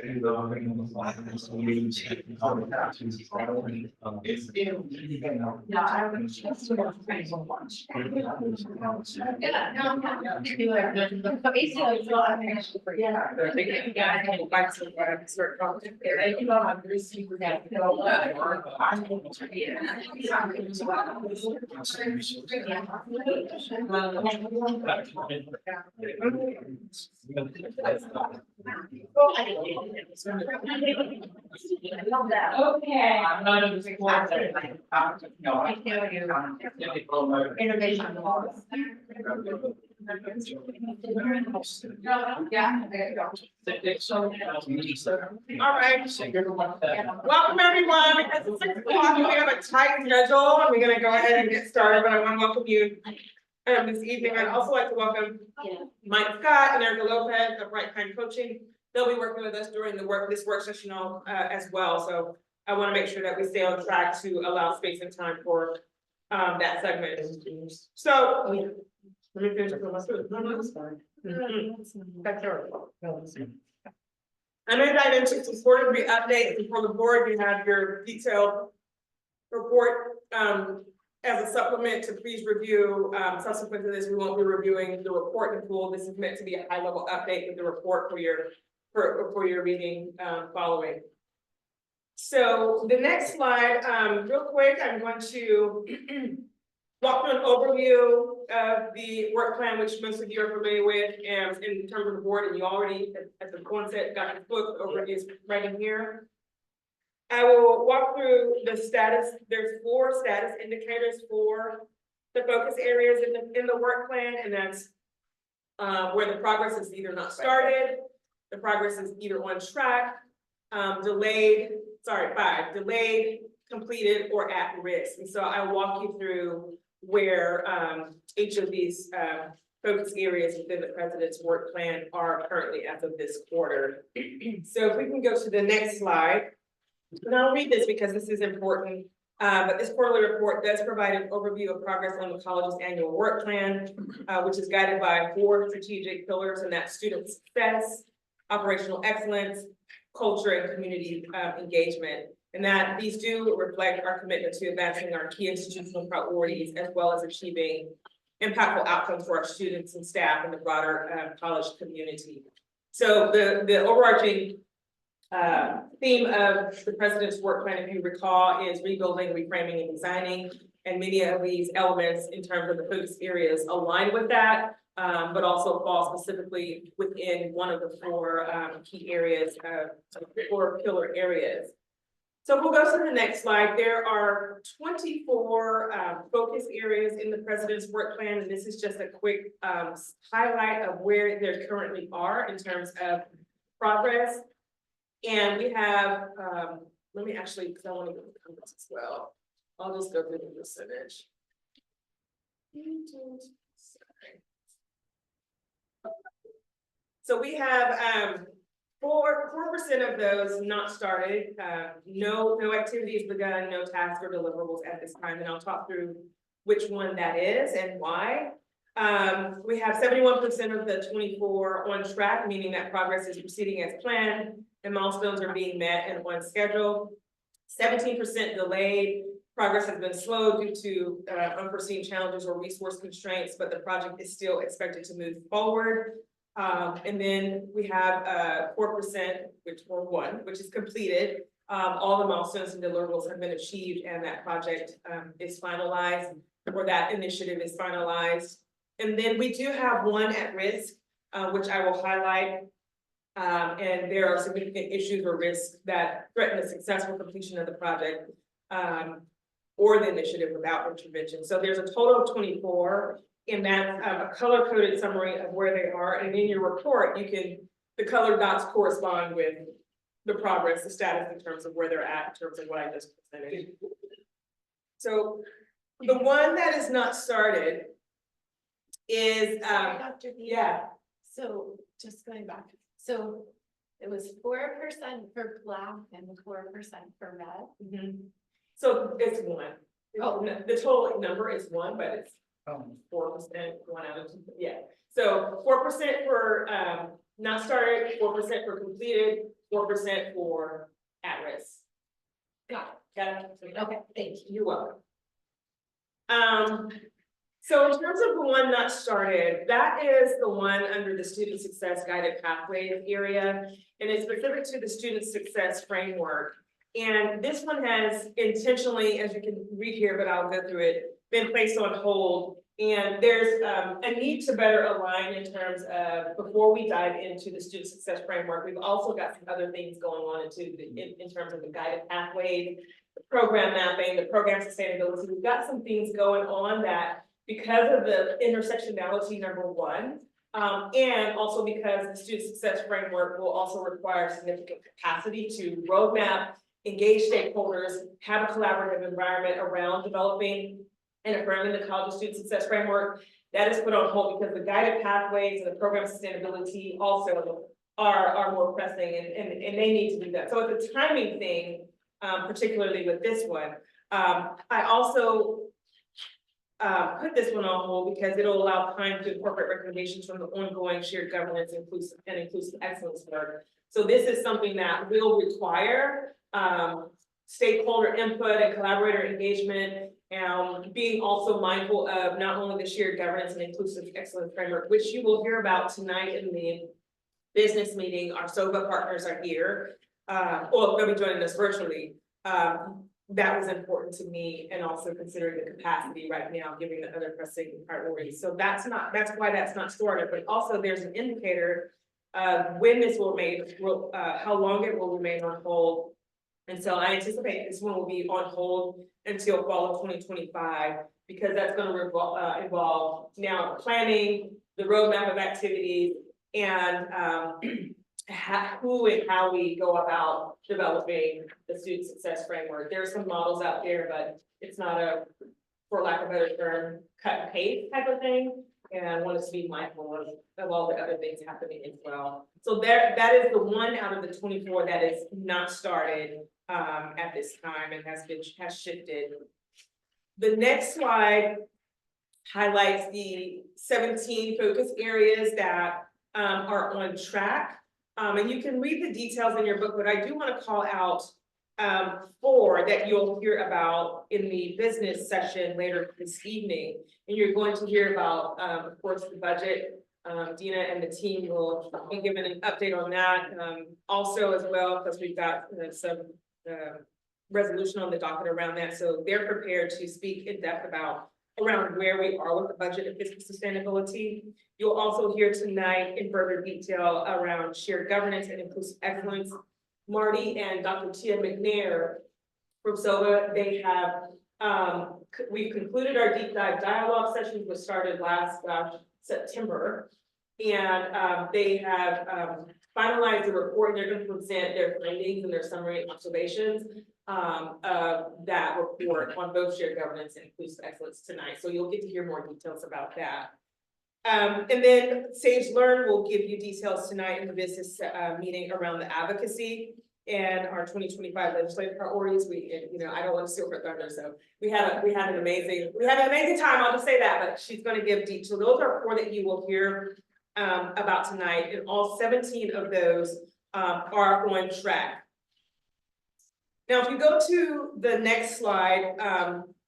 Yeah, I would just want to pay so much. Yeah, no, basically, I think yeah. Yeah, I think back to what I'm sort of. I do have to receive that. Okay. I'm not a big one. No, I feel you. Innovation. Yeah. All right. Welcome everyone. Because it's 6 o'clock, we have a tight schedule and we're gonna go ahead and get started, but I want to welcome you this evening. I'd also like to welcome Mike Scott and Erica Lopez of Right Kind Coaching. They'll be working with us during this work session as well. So I want to make sure that we stay on track to allow space and time for that segment. So let me finish with my students. No, that's fine. That's all right. I'm going to dive into some quarter three updates, and for the board, you have your detailed report as a supplement to please review. Subsequent to this, we won't be reviewing the report in full. This is meant to be a high-level update with the report for your reading following. So the next slide, real quick, I'm going to walk through an overview of the work plan, which most of you are familiar with, and in terms of the board, and you already, at the onset, got your book over is right in here. I will walk through the status. There's 4 status indicators for the focus areas in the work plan, and that's where the progress is either not started, the progress is either on track, delayed, completed, or at risk. And so I'll walk you through where each of these focus areas within the president's work plan are currently as of this quarter. So if we can go to the next slide, and I'll read this because this is important. But this quarterly report does provide an overview of progress on the college's annual work plan, which is guided by 4 strategic pillars, and that's student success, operational excellence, culture, and community engagement. And that these do reflect our commitment to advancing our key institutional priorities, as well as achieving impactful outcomes for our students and staff and the broader college community. So the overarching theme of the president's work plan, if you recall, is rebuilding, reframing, and designing. And many of these elements in terms of the focus areas align with that, but also fall specifically within one of the 4 key areas, 4 pillar areas. So we'll go to the next slide. There are 24 focus areas in the president's work plan, and this is just a quick highlight of where they currently are in terms of progress. And we have, let me actually, because I want to go to the comments as well. I'll just go through the percentage. Sorry. So we have 4% of those not started, no activities begun, no tasks or deliverables at this time, and I'll talk through which one that is and why. We have 71% of the 24 on track, meaning that progress is proceeding as planned and milestones are being met and on schedule. 17% delayed, progress has been slow due to unforeseen challenges or resource constraints, but the project is still expected to move forward. And then we have 4%, which is completed. All the milestones and deliverables have been achieved, and that project is finalized, or that initiative is finalized. And then we do have 1 at risk, which I will highlight. And there are significant issues or risks that threaten the successful completion of the project or the initiative without intervention. So there's a total of 24. And that's a color-coded summary of where they are. And in your report, the colored dots correspond with the progress, the status in terms of where they're at, in terms of what I just presented. So the one that is not started is, So just going back, so it was 4% for black and 4% for red. So it's 1. Oh, no, the total number is 1, but it's 4%, 1 out of 2. Yeah. So 4% for not started, 4% for completed, 4% for at-risk. Got Got it? it. Okay, thank you. You're welcome. So in terms of the one not started, that is the one under the student success guided pathways area, and it's specific to the student success framework. And this one has intentionally, as you can read here, but I'll go through it, been placed on hold. And there's a need to better align in terms of, before we dive into the student success framework, we've also got some other things going on in terms of the guided pathways, the program mapping, the program sustainability. We've got some things going on that, because of the intersectionality, number one, and also because the student success framework will also require significant capacity to roadmap, engage stakeholders, have a collaborative environment around developing and affirming the college student success framework. That is put on hold because the guided pathways and the program sustainability also are more pressing, and they need to do that. So it's a timing thing, particularly with this one. I also put this one on hold because it'll allow time to incorporate recommendations from the ongoing shared governance inclusive excellence work. So this is something that will require stakeholder input and collaborator engagement, and being also mindful of not only the shared governance and inclusive excellence framework, which you will hear about tonight in the business meeting. Our SOVA partners are here, or they'll be joining us virtually. That was important to me, and also considering the capacity right now, given the other pressing priorities. So that's why that's not started, but also there's an indicator of when this will how long it will remain on hold. And so I anticipate this one will be on hold until fall of 2025, because that's going to involve now planning, the roadmap of activities, and who and how we go about developing the student success framework. There are some models out there, but it's not a, for lack of a better term, cut and paste type of thing. And I want us to be mindful of all the other things happening as well. So that is the one out of the 24 that is not started at this time and has shifted. The next slide highlights the 17 focus areas that are on track. And you can read the details in your book, but I do want to call out 4 that you'll hear about in the business session later this evening. And you're going to hear about, of course, the budget. Dina and the team will be given an update on that. Also as well, because we've got some resolution on the docket around that. So they're prepared to speak in depth around where we are with the budget and fiscal sustainability. You'll also hear tonight in further detail around shared governance and inclusive excellence. Marty and Dr. Tia McNair from SOVA, they have, we've concluded our deep dive dialogue sessions, which started last September. And they have finalized the report, and they're going to present their findings and their summary observations of that report on both shared governance and inclusive excellence tonight. So you'll get to hear more details about that. And then Sage Learn will give you details tonight in the business meeting around the advocacy and our 2025 legislative priorities. I don't want to steal her thunder, so we had an amazing time. I'll just say that, but she's going to give details. So those are 4 that you will hear about tonight, and all 17 of those are on track. Now, if you go to the next slide,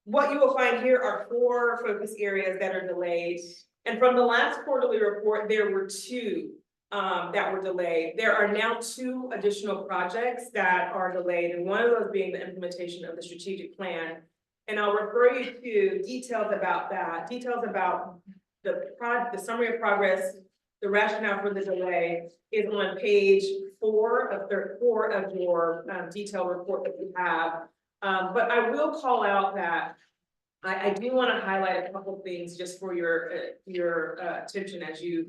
what you will find here are 4 focus areas that are delayed. And from the last quarterly report, there were 2 that were delayed. There are now 2 additional projects that are delayed, and one of those being the implementation of the strategic plan. And I'll refer you to details about that, details about the summary of progress. The rationale for the delay is on page 4 of your detailed report that you have. But I will call out that I do want to highlight a couple of things just for your attention as you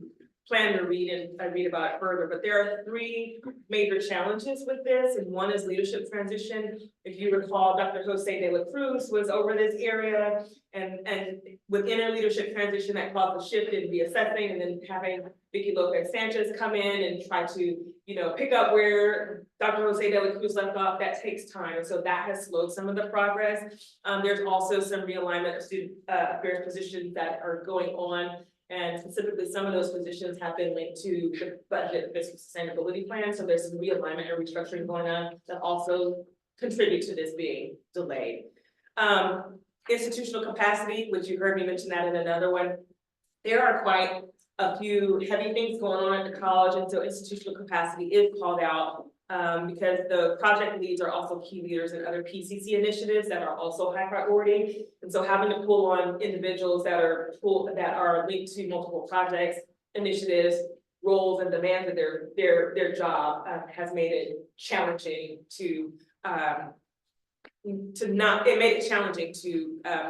plan to read about it further. But there are 3 major challenges with this, and one is leadership transition. If you recall, Dr. Jose de la Cruz was over this area, and within a leadership transition that caused a shift in the assessing, and then having Vicky Lopez Sanchez come in and try to pick up where Dr. Jose de la Cruz left off. That takes time, so that has slowed some of the progress. There's also some realignment of student affairs positions that are going on. And specifically, some of those positions have been linked to the budget fiscal sustainability plan, so there's some realignment and restructuring going on that also contribute to this being delayed. Institutional capacity, which you heard me mention that in another one. There are quite a few heavy things going on at the college, and so institutional capacity is called out. Because the project leads are also key leaders in other PCC initiatives that are also high priority. And so having to pull on individuals that are linked to multiple projects, initiatives, roles and demands of their job has made it challenging to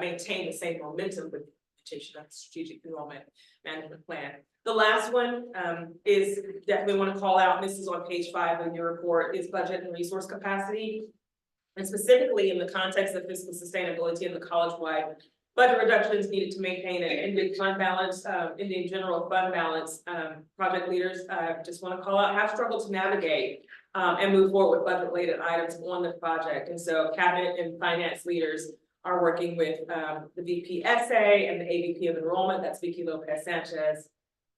maintain the same momentum with the implementation of the strategic enrollment management plan. The last one is definitely want to call out, and this is on page 5 of your report, is budget and resource capacity. And specifically in the context of fiscal sustainability and the college-wide budget reductions needed to maintain an ending fund balance, ending general fund balance. Project leaders, just want to call out, have struggled to navigate and move forward with budget-related items on the project. And so cabinet and finance leaders are working with the VP SA and the AVP of enrollment, that's Vicky Lopez Sanchez,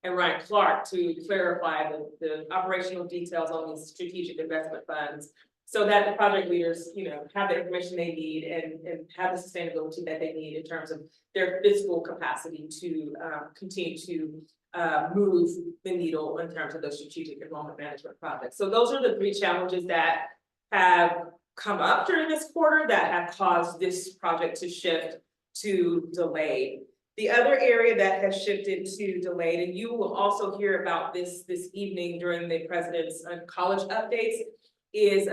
and Ryan Clark to clarify the operational details on these strategic investment funds, so that the project leaders, have the information they need and have the sustainability that they need in terms of their fiscal capacity to continue to move the needle in terms of those strategic enrollment management projects. So those are the 3 challenges that have come up during this quarter that have caused this project to shift to delayed. The other area that has shifted to delayed, and you will also hear about this evening during the president's college updates, is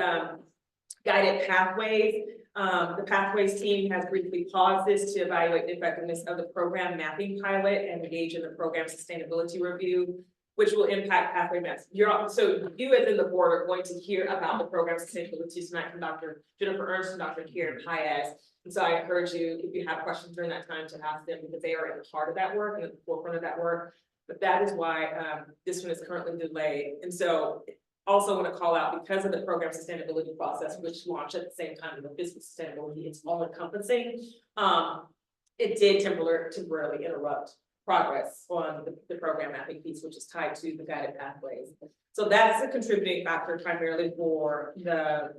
guided pathways. The pathways team has briefly paused this to evaluate the effectiveness of the program mapping pilot and engage in the program sustainability review, which will impact pathway maps. So you as in the board are going to hear about the program sustainability tonight from Dr. Jennifer Ernst and Dr. Karen Paez. And so I encourage you, if you have questions during that time, to ask them, because they are at the heart of that work and at the forefront of that work. But that is why this one is currently delayed. And so also want to call out, because of the program sustainability process, which launched at the same time as the fiscal sustainability, it's all encompassing. It did temporarily interrupt progress on the program mapping piece, which is tied to the guided pathways. So that's a contributing factor primarily for the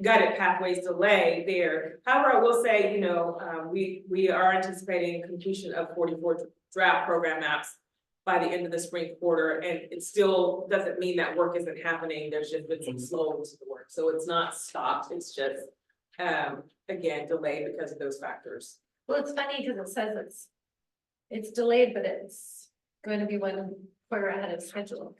guided pathways delay there. However, I will say, we are anticipating completion of 44 draft program maps by the end of the spring quarter, and it still doesn't mean that work isn't happening. There's just been some slowing to the work, so it's not stopped. It's just again delayed because of those factors. Well, it's funny because it says it's delayed, but it's going to be 1 quarter ahead of schedule.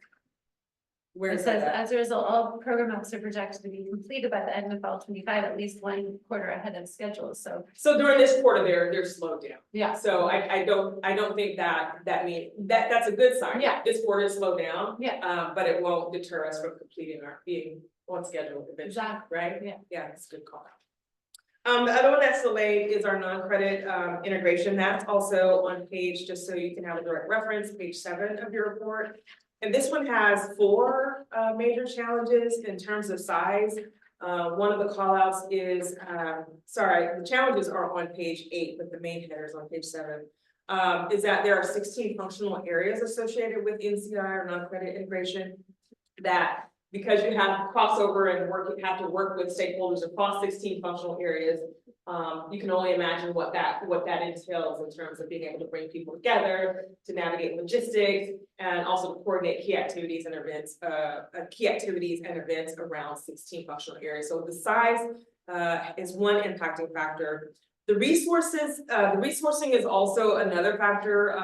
Where It is says, that? as a result, all program maps are projected to be completed by the end of fall 25, at least 1 quarter ahead of schedule. So during this quarter, they're slowed down. yeah. So I don't think that means that's a good sign. Yeah. This quarter is slowed down. Yeah. But it won't deter us from completing our being on schedule eventually, Exactly. right? Yeah. Yeah, that's a good call. The other one that's delayed is our non-credit integration. That's also on page, just so you can have a direct reference, page 7 of your report. And this one has 4 major challenges in terms of size. One of the callouts is, the challenges are on page 8, but the main header is on page 7. Is that there are 16 functional areas associated with NCI or non-credit integration that, because you have crossover and you have to work with stakeholders across 16 functional areas. You can only imagine what that entails in terms of being able to bring people together, to navigate logistics, and also to coordinate key activities and events around 16 functional areas. So the size is one impacting factor. The resourcing is also another factor.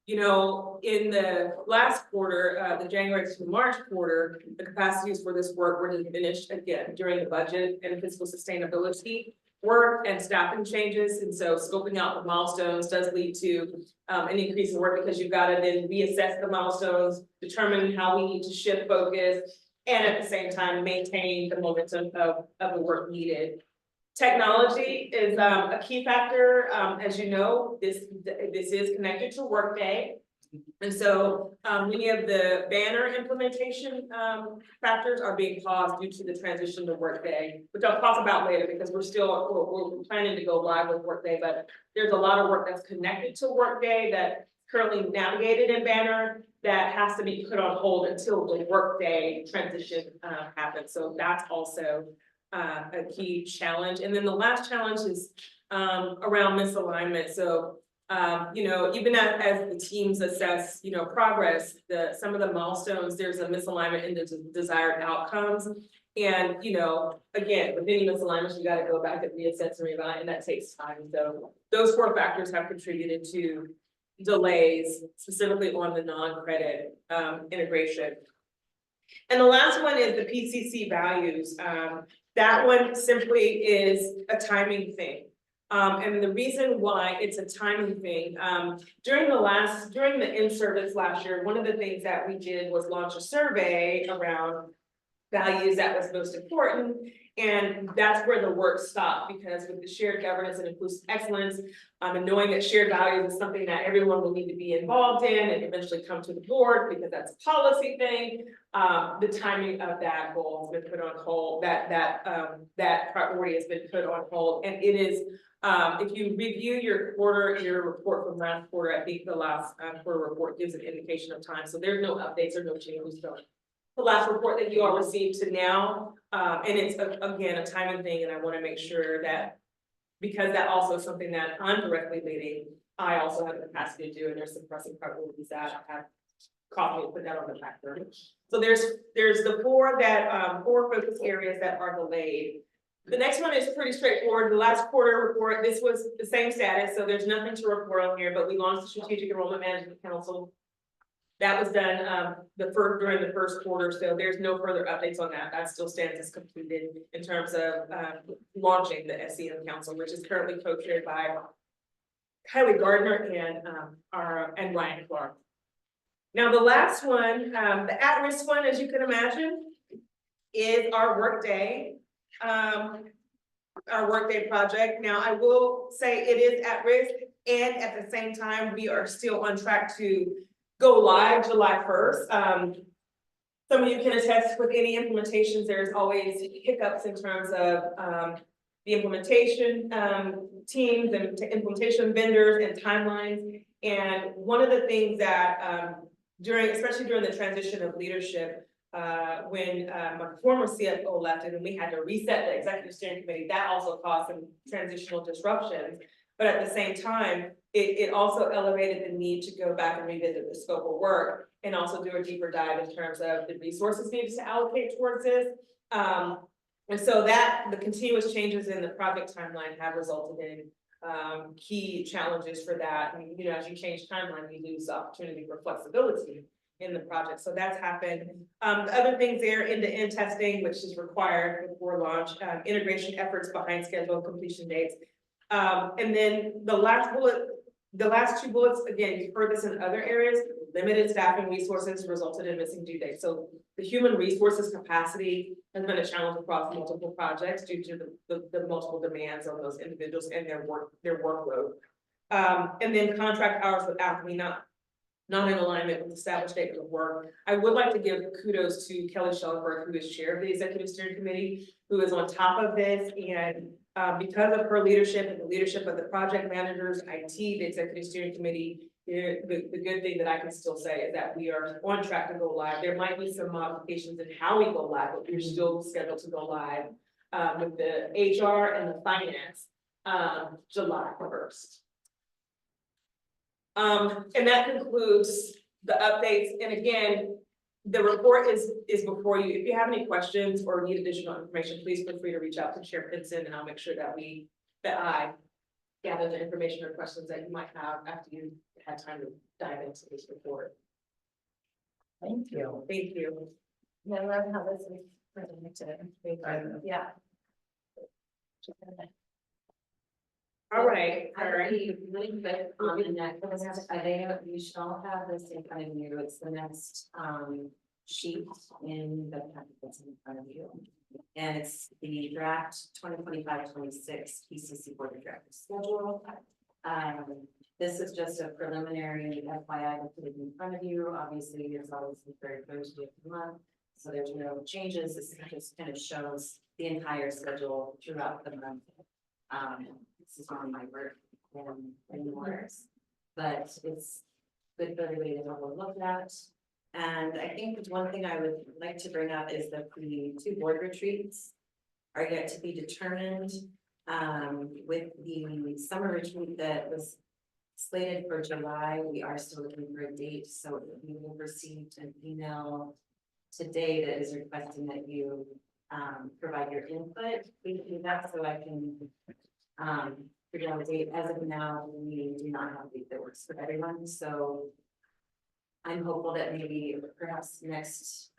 In the last quarter, the January to March quarter, the capacities for this work were diminished again during the budget and fiscal sustainability work and staffing changes. And so scoping out the milestones does lead to an increase in work, because you've got to then reassess the milestones, determine how we need to shift focus, and at the same time maintain the momentum of the work needed. Technology is a key factor. As you know, this is connected to Workday. And so many of the banner implementation factors are being paused due to the transition to Workday, which I'll talk about later, because we're planning to go live with Workday, but there's a lot of work that's connected to Workday that currently navigated in Banner that has to be put on hold until the workday transition happens. So that's also a key challenge. And then the last challenge is around misalignment. So you know, even as the teams assess, you know, progress, some of the milestones, there's a misalignment in the desired outcomes. And, you know, again, with any misalignments, you gotta go back and reassess and reevaluate, and that takes time. So those 4 factors have contributed to delays, specifically on the non-credit integration. And the last one is the PCC values. That one simply is a timing thing. And the reason why it's a timing thing, during the in-service last year, one of the things that we did was launch a survey around values that was most important. And that's where the work stopped, because with the shared governance and inclusive excellence, and knowing that shared values is something that everyone will need to be involved in and eventually come to the board, because that's a policy thing. The timing of that goal has been put on hold, that priority has been put on hold. And it is, if you review your report from last quarter, I think the last quarter report gives an indication of time. So there's no updates or no changes from the last report that you all received to now. And it's again, a timing thing, and I want to make sure that, because that also is something that I'm directly leading, I also have the capacity to do, and there's some pressing priorities that I have caught me to put that on the back burner. So there's the 4 focus areas that are delayed. The next one is pretty straightforward. The last quarter report, this was the same status, so there's nothing to report on here, but we launched the Strategic Enrollment Management Council. That was done during the first quarter, so there's no further updates on that. That still stands as completed in terms of launching the SEM Council, which is currently co-chaired by Kylie Gardner and Ryan Clark. Now, the last one, the at-risk one, as you can imagine, is our Workday. Our Workday project. Now, I will say it is at risk, and at the same time, we are still on track to go live July 1st. Some of you can attest with any implementations, there's always hiccups in terms of the implementation teams and implementation vendors and timelines. And one of the things that especially during the transition of leadership, when my former CFO left and then we had to reset the executive steering committee, that also caused some transitional disruptions. But at the same time, it also elevated the need to go back and revisit the scope of work and also do a deeper dive in terms of the resources needed to allocate towards this. And so the continuous changes in the project timeline have resulted in key challenges for that. I mean, you know, as you change timeline, you lose the opportunity for flexibility in the project. So that's happened. The other things there, end-to-end testing, which is required before launch, integration efforts behind schedule and completion dates. And then the last 2 bullets, again, you've heard this in other areas, limited staffing resources resulted in missing due dates. So the human resources capacity has been a challenge across multiple projects due to the multiple demands on those individuals and their workload. And then contract hours with Alchemy, not in alignment with established statement of work. I would like to give kudos to Kelly Schellenberg, who is chair of the executive steering committee, who is on top of this. And because of her leadership and the leadership of the project managers, IT, the executive steering committee, the good thing that I can still say is that we are on track to go live. There might be some modifications in how we go live, but we're still scheduled to go live with the HR and the finance July 1st. And that concludes the updates. And again, the report is before you. If you have any questions or need additional information, please feel free to reach out to Chair Pinson, and I'll make sure that I gather the information or questions that you might have after you had time to dive into this report. Thank you. Thank you. I love how this is presented. Yeah. All right. I really quick on the next, you should all have this in front of you. It's the next sheet in the packet that's in front of you. And it's the draft 2025-26 PCC Board of Directors schedule. This is just a preliminary FYI to put it in front of you. Obviously, there's always the third Thursday of the month, so there's no changes. This just kind of shows the entire schedule throughout the month. This is on my work and yours, but it's good for everybody to have a look at. And I think one thing I would like to bring up is that the 2 board retreats are yet to be determined. With the summer retreat that was slated for July, we are still looking for a date, so we will receive an email today that is requesting that you provide your input. Please do that so I can figure out a date. As of now, we do not have a date that works for everyone, so I'm hopeful that maybe perhaps next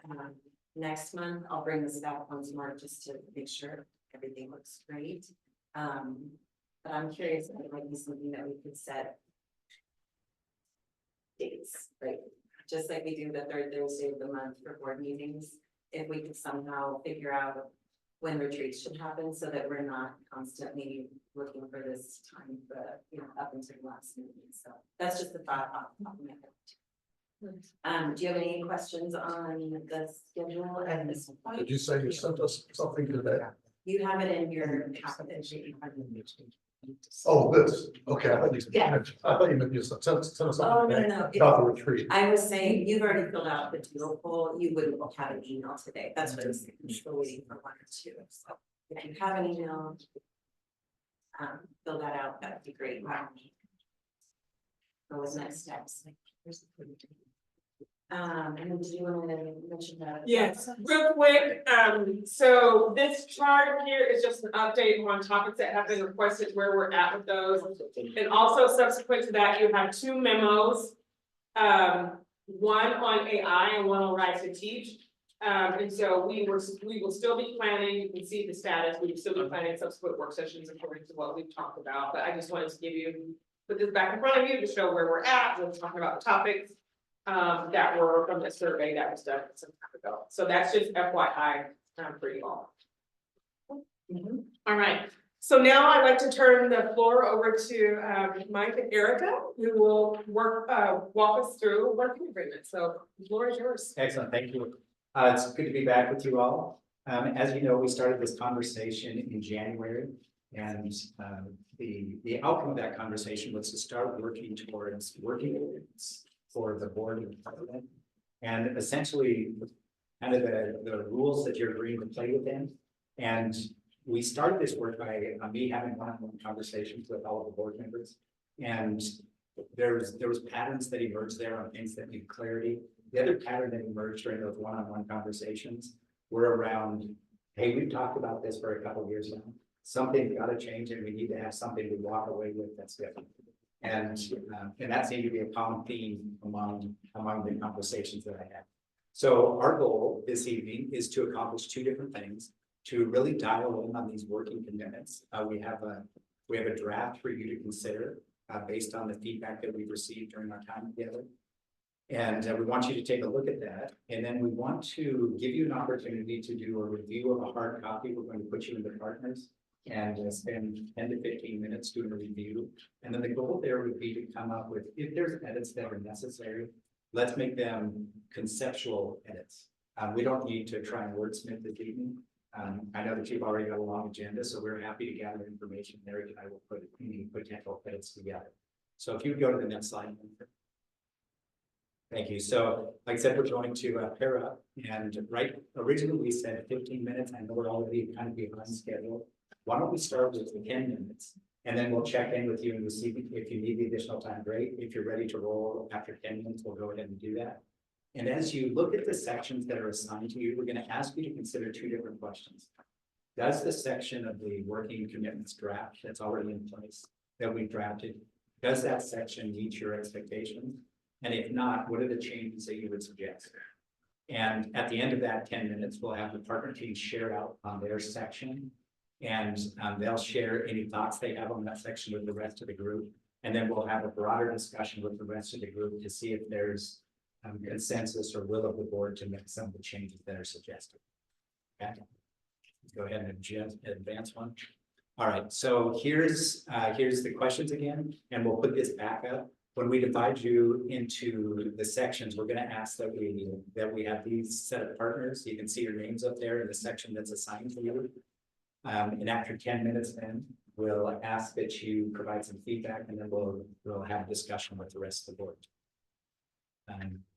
month, I'll bring this back once more just to make sure everything looks great. But I'm curious if it might be something that we could set dates, right? Just like we do the 3rd Thursday of the month for board meetings, if we could somehow figure out when retreats should happen so that we're not constantly looking for this time, but up until the last meeting. So that's just the thought off the top of my head. Do you have any questions on the schedule at this point? Did you say you sent us something today? You have it in your package. Oh, this, okay, I thought you Yeah. meant you sent us Oh, something no, today no, no. about the retreat. I was saying, you've already filled out the doodle poll, you wouldn't have an email today, that's what I was saying, I'm still waiting for 1 or 2, so if you have an email. Fill that out, that'd be great. What was next steps? And then do you want to mention that? Yes, real quick, so this chart here is just an update on topics that have been requested, where we're at with those. And also subsequent to that, you have 2 memos. One on AI and one on Rise to Teach. And so we will still be planning, you can see the status, we will still be planning subsequent work sessions according to what we've talked about, but I just wanted to put this back in front of you to show where we're at, we're talking about the topics. That were from the survey that was done some time ago. So that's just FYI for you all. All right, so now I'd like to turn the floor over to Mike and Erica, who will walk us through working agreement. So the floor is yours. Excellent, thank you. It's good to be back with you all. As you know, we started this conversation in January, and the outcome of that conversation was to start working towards working agreements for the board and president, and essentially kind of the rules that you're agreeing to play within. And we started this work by me having one-on-one conversations with all of the board members, and there was patterns that emerged there on things that need clarity. The other pattern that emerged during those one-on-one conversations were around, hey, we've talked about this for a couple of years now. Something's got to change, and we need to have something to walk away with that's different. And that seemed to be a common theme among the conversations that I had. So our goal this evening is to accomplish 2 different things, to really dial in on these working commitments. We have a draft for you to consider based on the feedback that we've received during our time together. And we want you to take a look at that. And then we want to give you an opportunity to do a review of a hard copy. We're going to put you into partners and spend 10 to 15 minutes doing a review. And then the goal there would be to come up with, if there's edits that are necessary, let's make them conceptual edits. We don't need to try and wordsmith this evening. I know that you've already got a long agenda, so we're happy to gather information there, and I will put any potential edits together. So if you go to the next slide. Thank you. So like I said, we're going to pair up, and originally we said 15 minutes. I know we're already kind of behind schedule. Why don't we start with 10 minutes, and then we'll check in with you and we'll see if you need the additional time, great. If you're ready to roll after 10 minutes, we'll go ahead and do that. And as you look at the sections that are assigned to you, we're going to ask you to consider 2 different questions. Does the section of the working commitments draft that's already in place that we drafted, does that section meet your expectations? And if not, what are the changes that you would suggest? And at the end of that 10 minutes, we'll have the partner team share out on their section, and they'll share any thoughts they have on that section with the rest of the group. And then we'll have a broader discussion with the rest of the group to see if there's consensus or will of the board to make some of the changes that are suggested. Okay, let's go ahead and advance one. All right, so here's the questions again, and we'll put this back up. When we divide you into the sections, we're going to ask that we have these set of partners. You can see your names up there in the section that's assigned to you. And after 10 minutes, then we'll ask that you provide some feedback, and then we'll have a discussion with the rest of the board.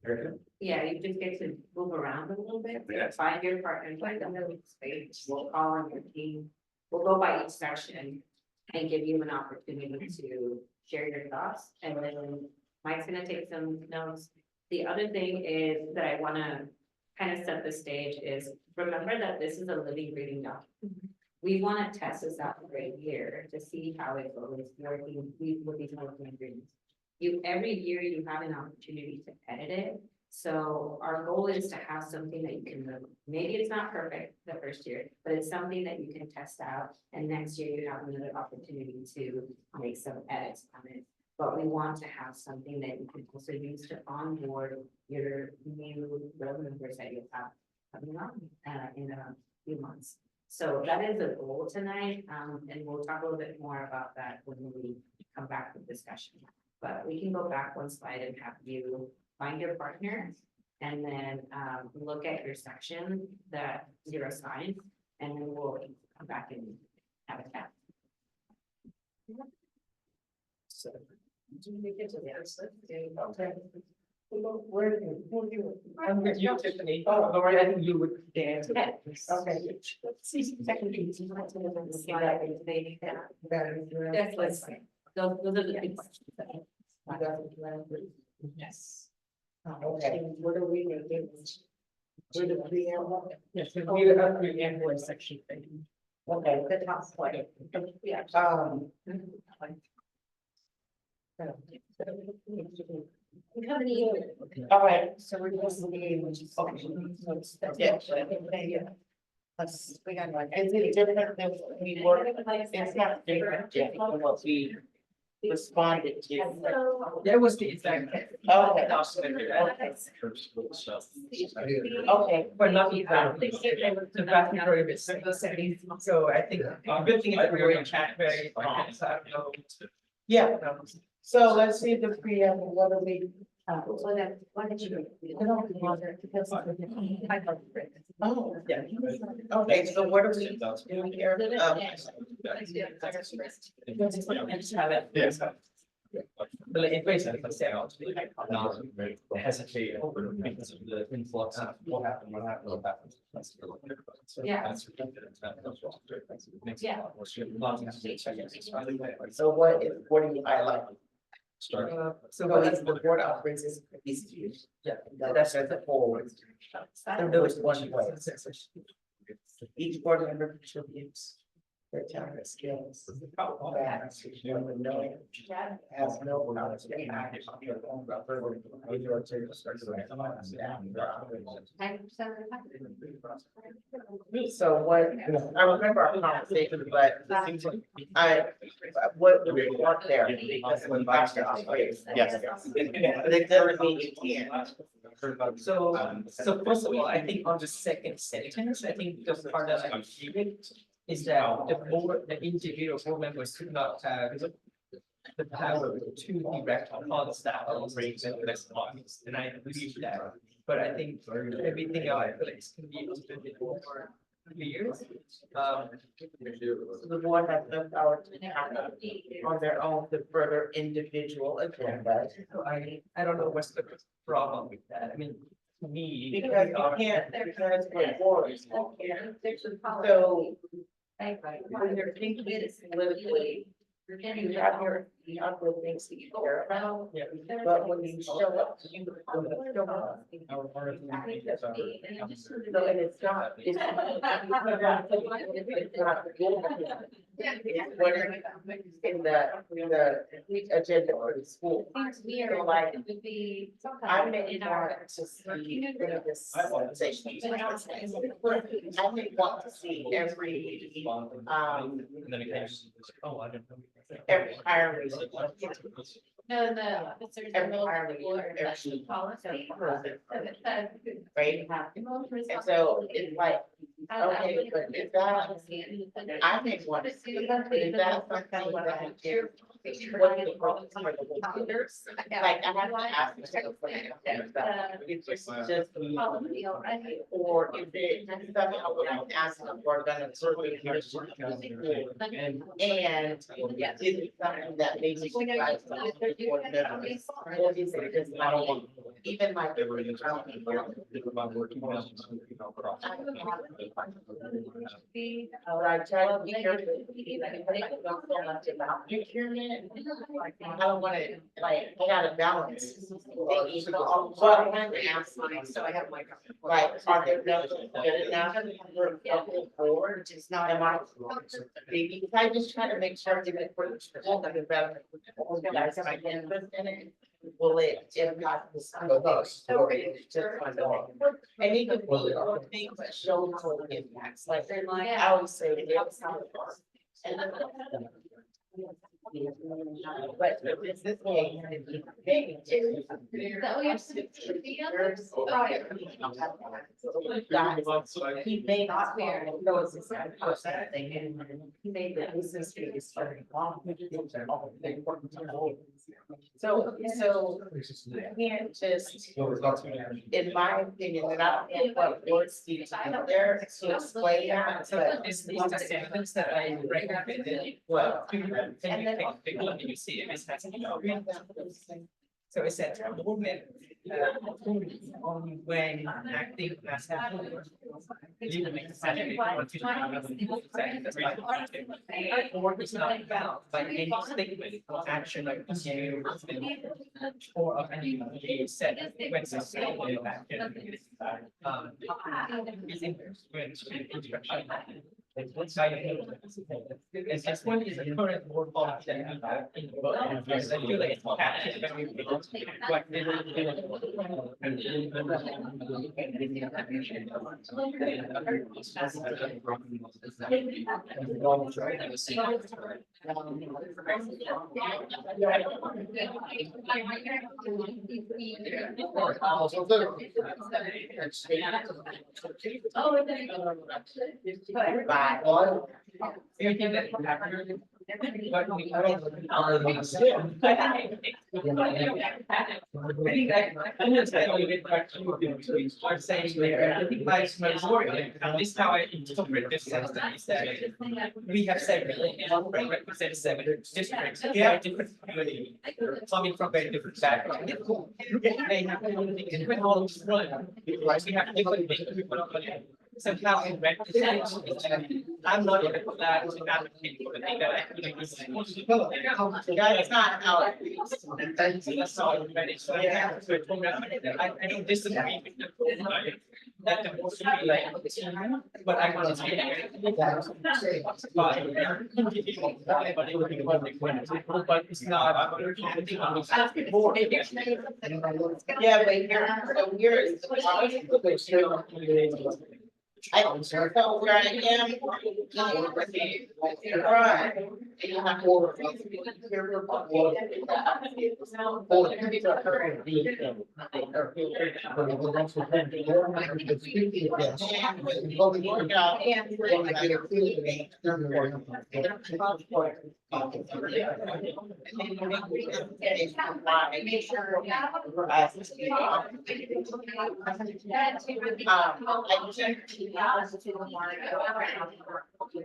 Erica? Yeah, you just get to move around a little bit, Yeah. find your partner, find them in space, we'll call on your team. We'll go by each section and give you an opportunity to share your thoughts, and then Mike's gonna take some notes. The other thing is that I wanna kind of set the stage is, remember that this is a living, breathing document. We wanna test this out for a year to see how it goes, working, with these working agreements. Every year you have an opportunity to edit it. So our goal is to have something that you can live with. Maybe it's not perfect the first year, but it's something that you can test out. And next year you have another opportunity to make some edits on it. But we want to have something that you can also use to onboard your new road members that you have coming up in a few months. So that is the goal tonight, and we'll talk a little bit more about that when we come back with discussion. But we can go back one slide and have you find your partner and then look at your section that you're assigned, and then we'll come back and have a chat. So. Do we get to the other side? Okay. Where do you? I'm with you, Tiffany. Oh, Lori, I think you would dance. Okay. Okay. Yes, let's, those are the big questions. Yes. Okay, what are we gonna do? Where the preamble? Yes, we have a preamble in section. Okay, the top point. Yeah. All right, so we're going to be able to. Yeah. We got like, is it different than what we were? It's not different than what we responded to. That was the exact. Okay. Okay. But not even. The vast majority of it's the same. So I think the good thing is that we were in chat very. So I don't know. Yeah, so let's see the preamble, what do we? Why did you? Oh, yeah. Okay, so what are we doing here? I just have it. Yes. But it basically comes down to Not hesitate over because of the influx of what happened. Yeah. Yeah. So what do you highlight? Start. So What what is the board operates is these views. Yeah. That's the forward. So there was one way. Each board member contributes their talent skills. Has no knowledge. So what, I remember our conversation, but what we want there. Yes. That doesn't mean you can't. So first of all, I think on the second sentence, I think the part that I agree is that the individual board members could not have the power to direct upon staff or raise and response, and I believe that. But I think everything else in place can be a little bit more clear. The board has no power to act on their own to further individual agendas. So I don't know what's the problem with that. I mean, to me. Because you can't, because we're boards. So when you're thinking politically, you have your things that you care about. Yeah. But when you show up, you show up. So, and it's not, it's not it's what are in the agenda for the school. So like, I may want to see this conversation. I may want to see every, every hiring. No, the officers. Every are hiring, board, that's the every- policy. So it says, Right? And so it's like, okay, but is that, I may want to see, is that something that what are the problems are the leaders? Like, I have to ask myself, if this is just me, or if it somehow what I'm asking for, gonna certainly hear and yeah, is it something that makes you guys or is it just like, even my. I try to be careful. About procurement. I don't wanna, like, I gotta balance. Well, I'm asking, so I have my, like, are there no good enough for the whole board? Just not, am I? Because I just try to make sure that it works for all the better. Guys, if I can invest in it, will it impact the story? And even the things that show total impacts, like, I always say, that's how it works. And but it's this way, maybe too. He made us those he made the business case very long. So I can't just, in my opinion, and I don't know what words need to be there to explain that, So but. it's the statements that I recommended, well, and you take the one you see, it has, so it's that movement, only when acting as a. Or it's not bound by any statement or action of you. Or of any of the said when sustainable action. Is instruction. It's just one is the current board policy that we have in the book. I feel like it's captured very well. What did everything that happened. But we are I think I'm gonna say a bit back to you are saying there, I think my story, at least how I interpret this sentence is that we have said and represent 7 districts, we have different community coming from very different backgrounds. They have different homes, we have different things. So how I represent, I'm not even allowed to advocate for the thing that I think is. That's not how it is. That's not what it is. So I don't disagree with the. That the board should be like, but I want to say. But it's not. Yeah, but here is the. So where I am. Right. You have more.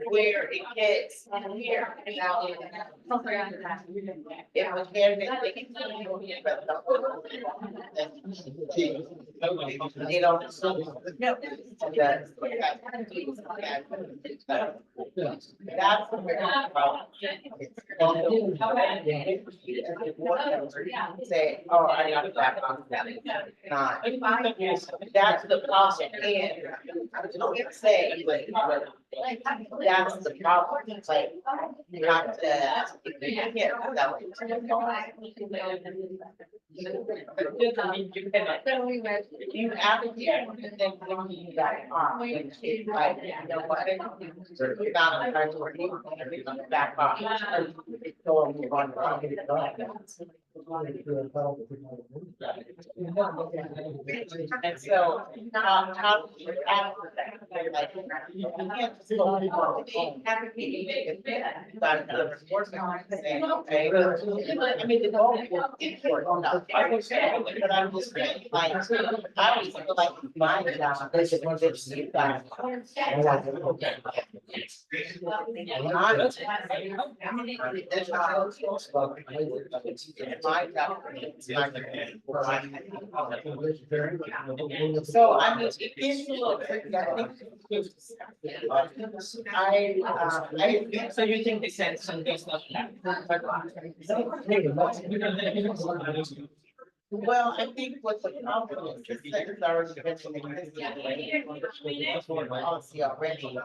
Where it gets here. It was very big. They don't. No. That's say, oh, I got it back on that. Not. That's the problem. And I don't say, but that's the problem. It's like, you have to, you can't sell it. You advocate, and then when you got it off, it's like, you know what? You're not a priority, back off. It's going to run. And so, how do you after that? Like, you can't just go on but the enforcement is saying, okay. I mean, the goal is important enough. But I'm just saying, like, I always feel like my job is to convince you guys. So I mean, it gives you a little tricky, I think. So you think the sense and things like Well, I think what the problem is that it's already been in policy already.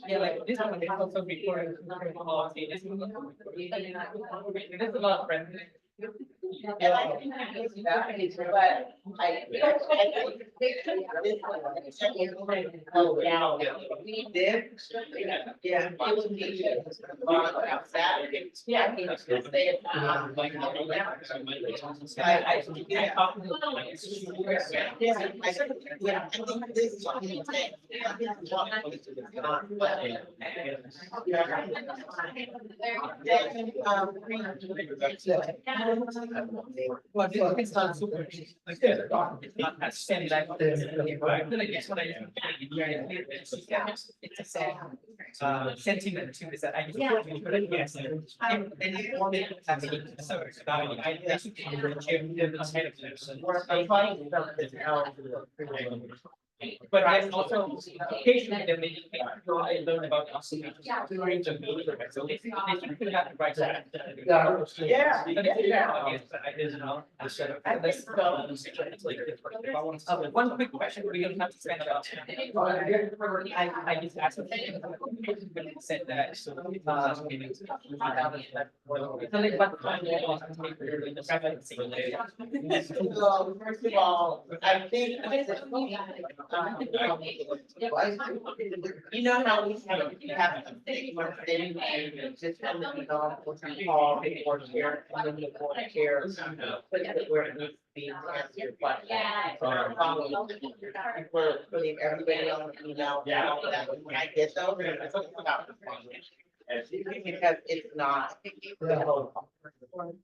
Yeah, like this one is also before policy. This is a lot of friends. And I think that, but I oh, yeah, we did. Yeah, it was me. Saturday. Yeah, I mean, it's just they. I think this is what we take. Well, it's not super. Like, it's not as steady like. I feel like it's what I do. It's a sad sentiment to this that I just. Yes. And you want it to be so about it. I basically We're finding something else. but then also occasionally they may I learn about us during the meeting. So they typically have to write that. Yeah. One quick question, we don't have to spend about. I just asked. Said that. It's only one time. So first of all, I think. You know how we have a big one thing, just from the what we call the board chair, and then the board chair. Put it where it needs to be to answer your question. We're putting everybody on the email, and all that, when I get those, it's about. Because it's not.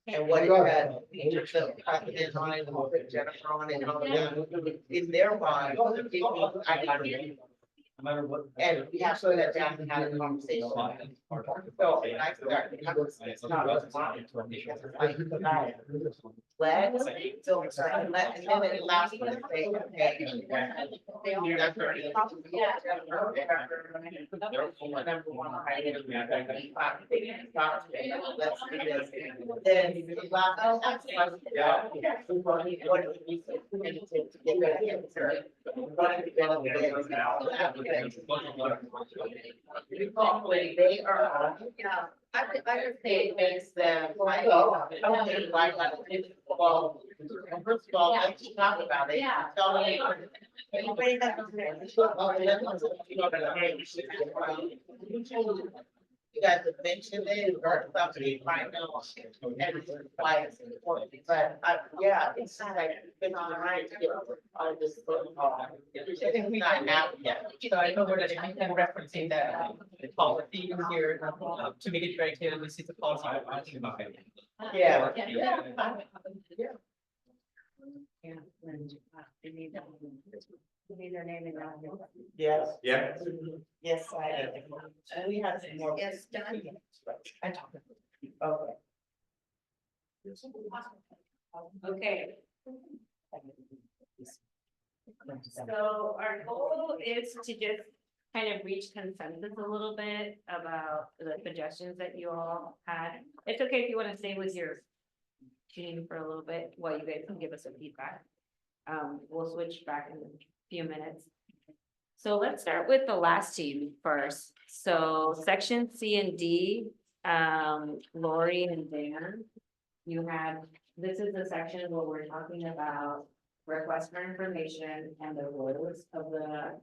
And what it said, the president on it, the Jennifer on it, and all of that, in their mind, it means I got it. And we have to go that down and have a conversation. So, and I start, it's not what's wrong, because it's like, let, so, and then it allows you to say, okay. Number one, let's do this. Then it allows us to ask questions. What do we need to get that answer? What are the benefits now? They are, I would say it makes them, I don't think why, well, first of all, let's talk about it. Tell me. Anybody you guys have mentioned it or somebody might know. And it's why it's important, but yeah, it's like, been on the right to get all this. It's not happening yet. So I know that I'm referencing the policy here to make it very clear, this is the policy I'm talking about. Yeah. We need their name and address. Yes. Yeah. Yes, I am. And we have some more. Yes, done. I talked. Okay. Okay. So our goal is to just kind of reach consensus a little bit about the suggestions that you all had. It's okay if you want to stay with your team for a little bit while you guys can give us some feedback. We'll switch back in a few minutes. So let's start with the last team first. So section C and D, Lori and Dan, you have, this is the section where we're talking about requests for information and the roles of the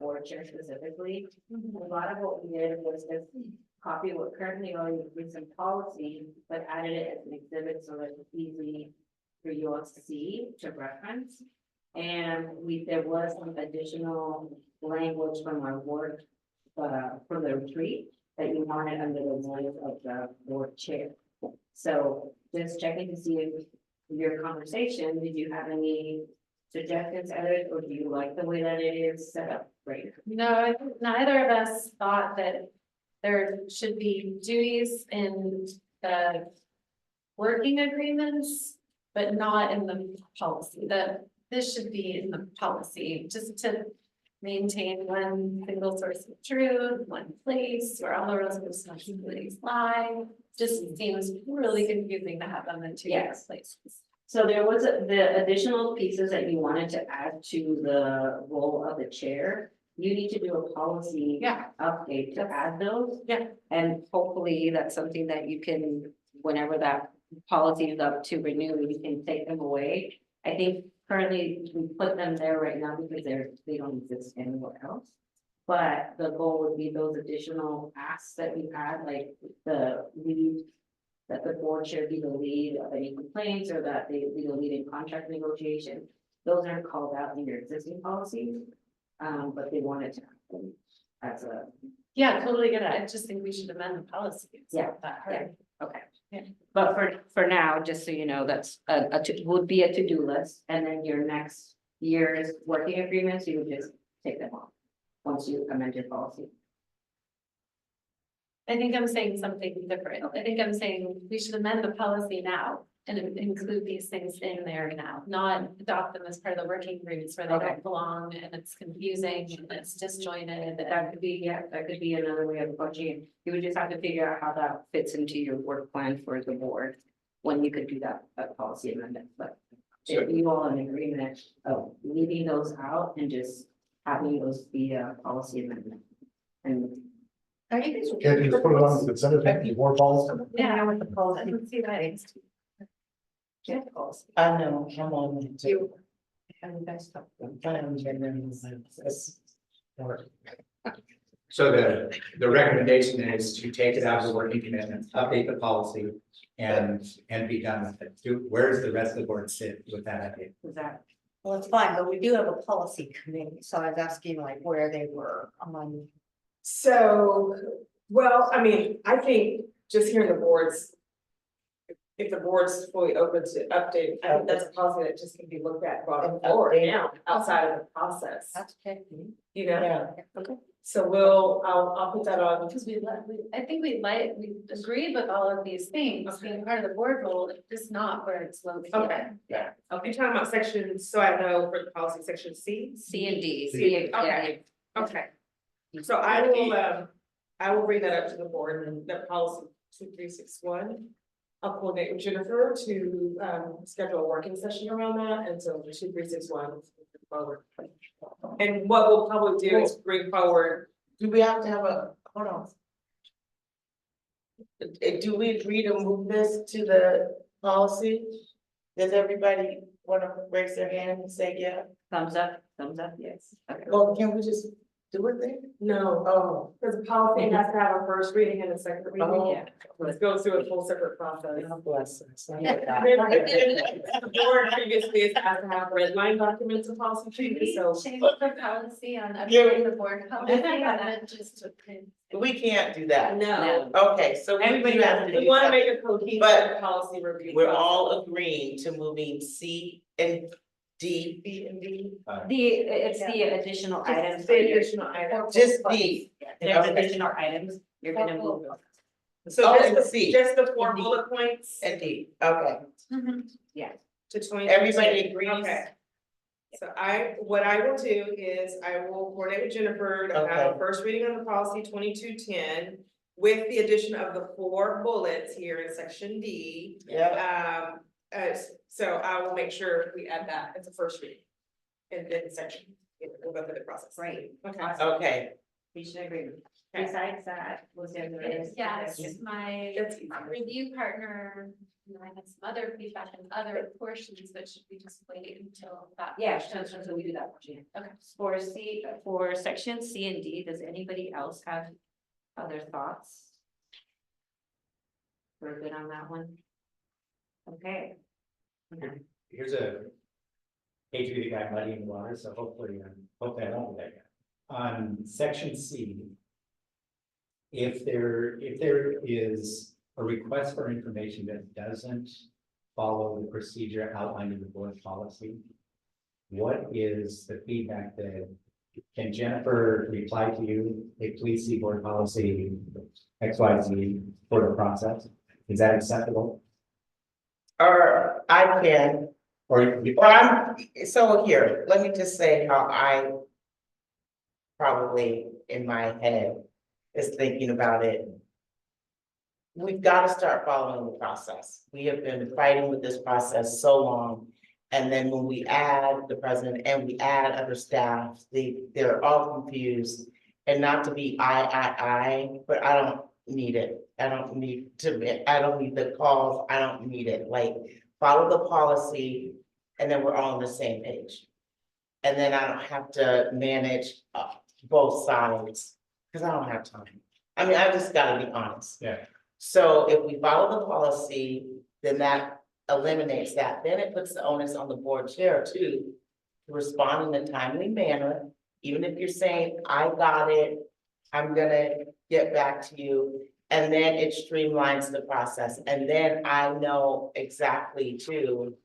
board chair specifically. A lot of what we did was just copy of what currently already is in policy, but added it as an exhibit so that it's easy for you all to see, to reference. And there was some additional language from our work, from the retreat that you wanted under the voice of the board chair. So just checking to see if your conversation, did you have any suggestions, edits, or do you like the way that it is set up right No, I think neither of us thought that there should be duties in the working agreements, but not in the policy, that this should be in the policy, just to maintain one single source of truth, one place where all the roles and responsibilities lie. Just seems really confusing to have them in two different Yes. places. So there was the additional pieces that you wanted to add to the role of the chair. You need to do a policy Yeah. update to add those. Yeah. And hopefully that's something that you can, whenever that policy is up to renew, you can take them away. I think currently we put them there right now because they don't exist anywhere else. But the goal would be those additional asks that we had, like the lead, that the board chair be the lead of any complaints, or that they be the lead in contract negotiation. Those aren't called out in your existing policies, but they wanted to happen as a, Yeah, totally get it. I just think we should amend the policy. It's Yeah, not that hard. okay. Yeah. But for now, just so you know, that's would be a to-do list, and then your next year's working agreements, you would just take them off. Once you amend your policy. I think I'm saying something different. I think I'm saying we should amend the policy now and include these things in there now, not adopt them as part of the working agreements where they Okay. don't belong and it's confusing and it's disjointed. That could be, yeah, that could be another way of approaching it. You would just have to figure out how that fits into your work plan for the board. When you could do that policy amendment, but if you all in agreement of leaving those out and just having those be a policy amendment. And Can't you just put it on the consent agenda, more policy? Yeah. with the I policy. don't see that. I know, I'm on it too. And that's tough. I'm trying to get them this. So the recommendation is to take it out of the working commitment, update the policy and be done with it. Where's the rest of the board sit with that idea? Is that, Well, it's fine, but we do have a policy committee, so I was asking like where they were on. So, well, I mean, I think just hearing the boards. If the board's fully open to update, I think that's a policy that just can be looked at going forward now, outside of the process, That's okay. you know? Yeah. So I'll put that on. Because I think we agreed with all of these things, being part of the board role, it's just not where it's located. Okay, yeah. Okay, you're talking about section, so I know for the policy, section C? C and D. Okay. Okay. So I will bring that up to the board and that policy 2361. I'll coordinate with Jennifer to schedule a working session around that, and so 2361 forward. And what we'll probably do is bring forward. Do we have to have hold on. Do we agree to move this to the policy? Does everybody wanna raise their hand and say yeah? Thumbs up, yes. Okay. Well, can we just do it then? No, Oh. because the policy has to have a first reading and a second reading. Oh. Yeah. Let's go through a full separate process. God bless us. The board previously has to have red line documents and policy changes, so. Change the policy on updating the board policy and then just. We can't do that. No, Okay, so Everybody do has have to to we do want to something. make a cohesive But policy review. We're process. all agreeing to moving C and D, B and D. It's the additional items. The additional item. just D. There's Okay. additional items, you're gonna move. So Oh, just and the, C. just the 4 bullet points And D, okay. to 20. Everybody agrees? Okay. So what I will do is I will coordinate with Jennifer to have a Okay. first reading on the policy 2210 with the addition of the 4 bullets here in section D. Yeah, So I will make sure we add that as a first reading. And then section, we'll go through the process. Great. Okay. okay. We should agree. Okay. Besides that, was there? Yeah, it's just my That's- review partner, and I had some other feedback and other portions, but should we just wait until that? Yeah, portion? so we do that portion. Okay. For C, for section C and D, does anybody else have other thoughts? We're good on that one? Okay. Here's hate to be the guy muddying the water, so hopefully I don't do that guy. On section C. If there is a request for information that doesn't follow the procedure outlined in the board policy, what is the feedback that, can Jennifer reply to you, hey, please see board policy XYZ for the process? Is that acceptable? Or I can, Or so here, let me just say how I probably in my head is thinking about it. We've got to start following the process. We have been fighting with this process so long. And then when we add the president and we add other staff, they're all confused. And not to be but I don't need it. I don't need the calls. I don't need it. Like, follow the policy and then we're all on the same page. And then I don't have to manage both sides because I don't have time. I mean, I just gotta be honest. Yeah. So if we follow the policy, then that eliminates that. Then it puts the onus on the board chair too, to respond in a timely manner. Even if you're saying, I got it, I'm gonna get back to you. And then it streamlines the process. And then I know exactly too,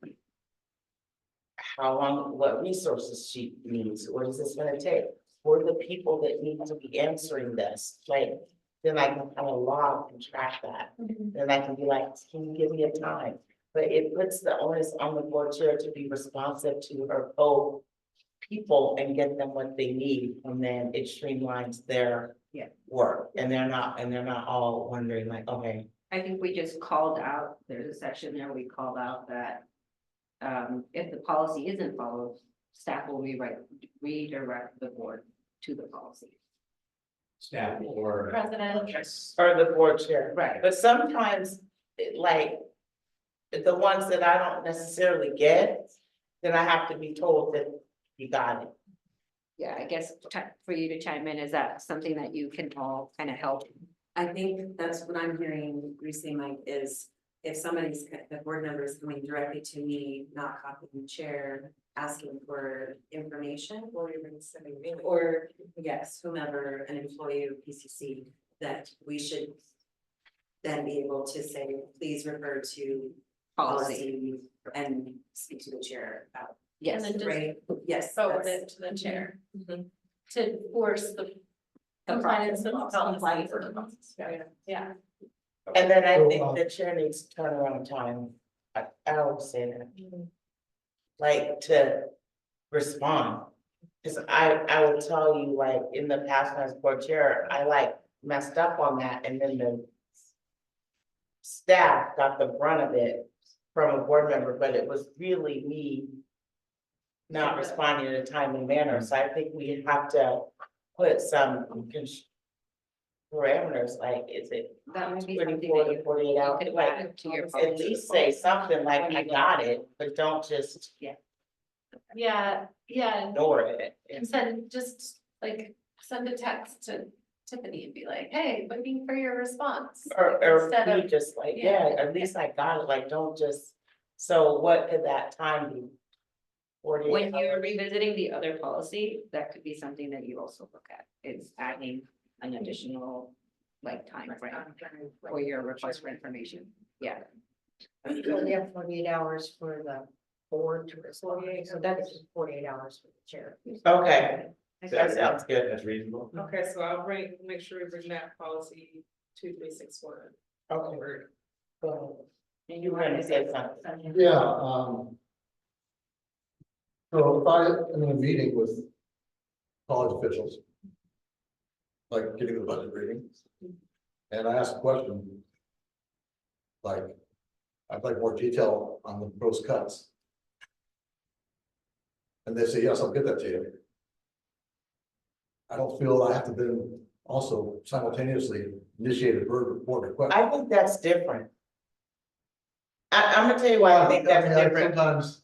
how long, what resources she needs, what is this gonna take? For the people that need to be answering this, like, then I can kind of log and track that. Then I can be like, can you give me a time? But it puts the onus on the board chair to be responsive to her people and get them what they need. And then it streamlines their work. And they're not all wondering like, okay. I think we just called out, there's a section there, we called out that. If the policy isn't followed, staff will redirect the board to the policy. staff or. President. Or the board chair. Right. But sometimes, like, the ones that I don't necessarily get, then I have to be told that you got it. Yeah, I guess for you to chime in, is that something that you can all kind of help? I think that's what I'm hearing recently, Mike, is if somebody's, the board member is coming directly to me, not copying the chair, asking for information, or even sending, or yes, whomever, an employee of PCC, that we should then be able to say, please refer to policy and speak to the chair about. Yes, And then just Right, yes. forward that's- it to the chair. Mhm. To force the compliance of the policy. Yeah. And then I So, think the chair needs turnaround time. I always say that. Like, to respond. Cause I will tell you, like, in the past, when I was board chair, I like messed up on that and then the staff got the brunt of it from a board member, but it was really me not responding in a timely manner. So I think we have to put some parameters, like, is it that would be something 24 that to you 48 hours? could Like, add to your at policy. least say something like, I got it, but don't just Yeah, ignore it. and send a text to Tiffany and be like, hey, waiting for your response. Or Instead be of, just like, yeah, at least I got it, like, don't just, so what could that time be? 48 When you're hours? revisiting the other policy, that could be something that you also look at, is adding an additional time frame for your request for information. Yeah, So we have 48 hours for the board to respond, so that's 48 hours for the chair. Okay, that sounds good. That's reasonable. Okay, so I'll make sure we bring that policy 2361. Okay. Word. Go ahead. You were gonna say something. Yeah, so if I am in a meeting with college officials, like getting the budget reading, and I ask a question, like, I'd like more detail on the proposed cuts. And they say, yes, I'll get that to you. I don't feel I have to then also simultaneously initiate a board request. I think that's different. I'm gonna tell you why I think that's mean, different. Sometimes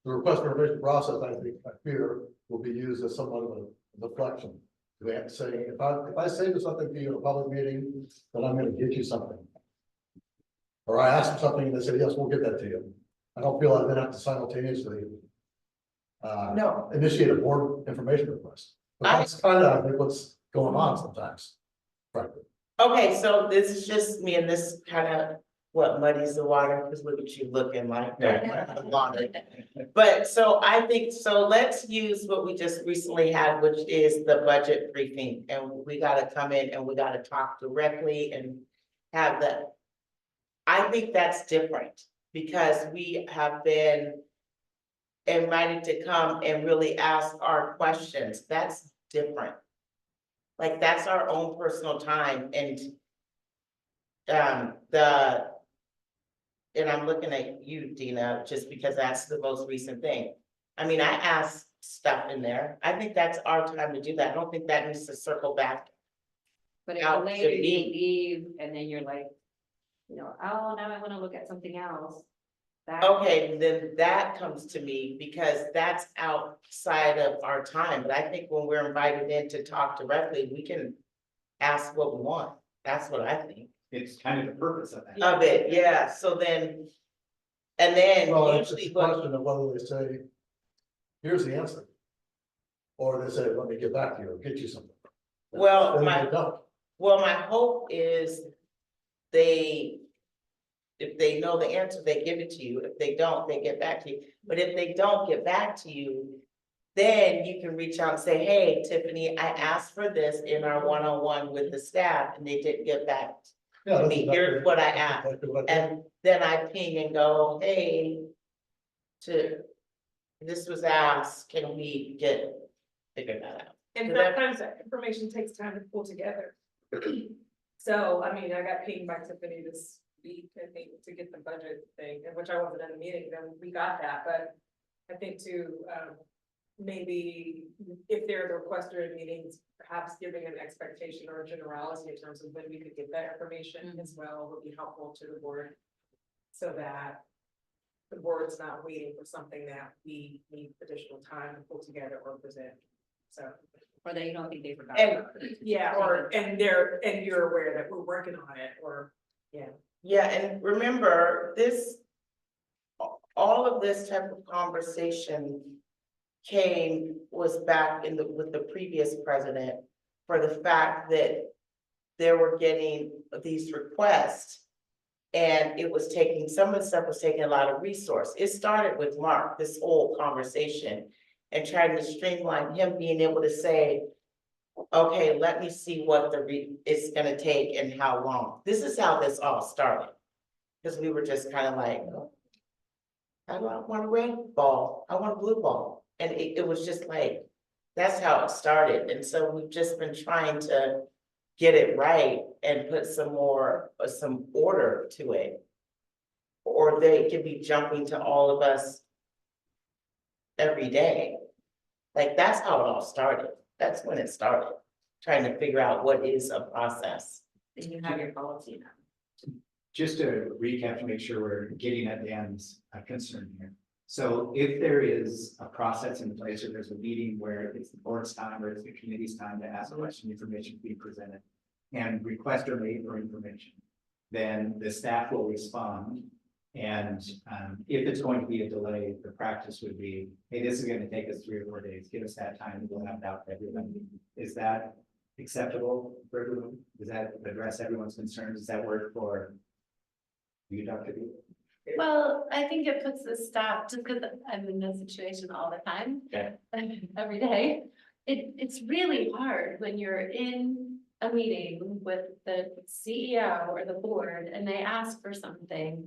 the request for information process, I fear, will be used as somewhat of a deflection. They have to say, if I say there's something to you in a public meeting, then I'm gonna get you something. Or I asked them something and they said, yes, we'll get that to you. I don't feel I then have to simultaneously. No. Initiate a board information request. But I- that's kind of, I think, what's going on sometimes. Frankly. Okay, so this is just me and this kind of what muddies the water, because look at you looking like the water. But so I think, so let's use what we just recently had, which is the budget briefing, and we gotta come in and we gotta talk directly and have that. I think that's different, because we have been invited to come and really ask our questions, that's different. Like, that's our own personal time, and and I'm looking at you, Dina, just because that's the most recent thing. I mean, I asked stuff in there. I think that's our time to do that. I don't think that needs to circle back. But if Out to later you me. leave and then you're like, you know, oh, now I wanna look at something else. That- Okay, then that comes to me because that's outside of our time. But I think when we're invited in to talk directly, we can ask what we want. That's what I think It's kind of the purpose of that. of it. Yeah, so then. And then Well, it's usually a what, question of whether they say, here's the answer. Or they say, let me get back to you or get you something. well, Or my. they don't. Well, my hope is they, if they know the answer, they give it to you. If they don't, they get back to you. But if they don't get back to you, then you can reach out and say, hey, Tiffany, I asked for this in our one-on-one with the staff and they didn't get back. Yeah, that's me, exactly- here's what I that's asked. exactly what I did. And then I ping and go, hey, this was asked, can we figure that out? And So that- sometimes that information takes time to pull together. So, I mean, I got pinged by Tiffany this week, I think, to get the budget thing, and which I wasn't in the meeting, then we got that, but. I think to, maybe if there are the request during meetings, perhaps giving an expectation or a generality in terms of when we could get that information as well would be helpful to the board. So that the board's not waiting for something that we need additional time to pull together or present, so. Or that you don't think they forgot. And- about it. Yeah, and you're aware that we're working on it, or, yeah. Yeah, and remember, all of this type of conversation was back with the previous president for the fact that they were getting these requests and it was taking, some of the stuff was taking a lot of resource. It started with Mark, this whole conversation, and trying to streamline him being able to say, okay, let me see what it's gonna take and how long. This is how this all started. Because we were just kind of like, I don't want a red ball, I want a blue ball. And it was just like, that's how it started. And so we've just been trying to get it right and put some order to it. Or they could be jumping to all of us every day. Like, that's how it all started. That's when it started, trying to figure out what is a process. Then you have your policy now. Just to recap to make sure we're getting at Dan's concern here. So if there is a process in place or there's a meeting where it's the board's time or it's the committee's time to ask a question, information being presented and request are made for information, then the staff will respond. And if it's going to be a delay, the practice would be, hey, this is going to take us 3 or 4 days. Give us that time and we'll have it out for everybody. Is that acceptable for everyone? Does that address everyone's concerns? Does that work for you, Dr. B? Well, I think it puts the staff, just because I'm in this situation all the time. Okay. Every day, it's really hard when you're in a meeting with the CEO or the board and they ask for something.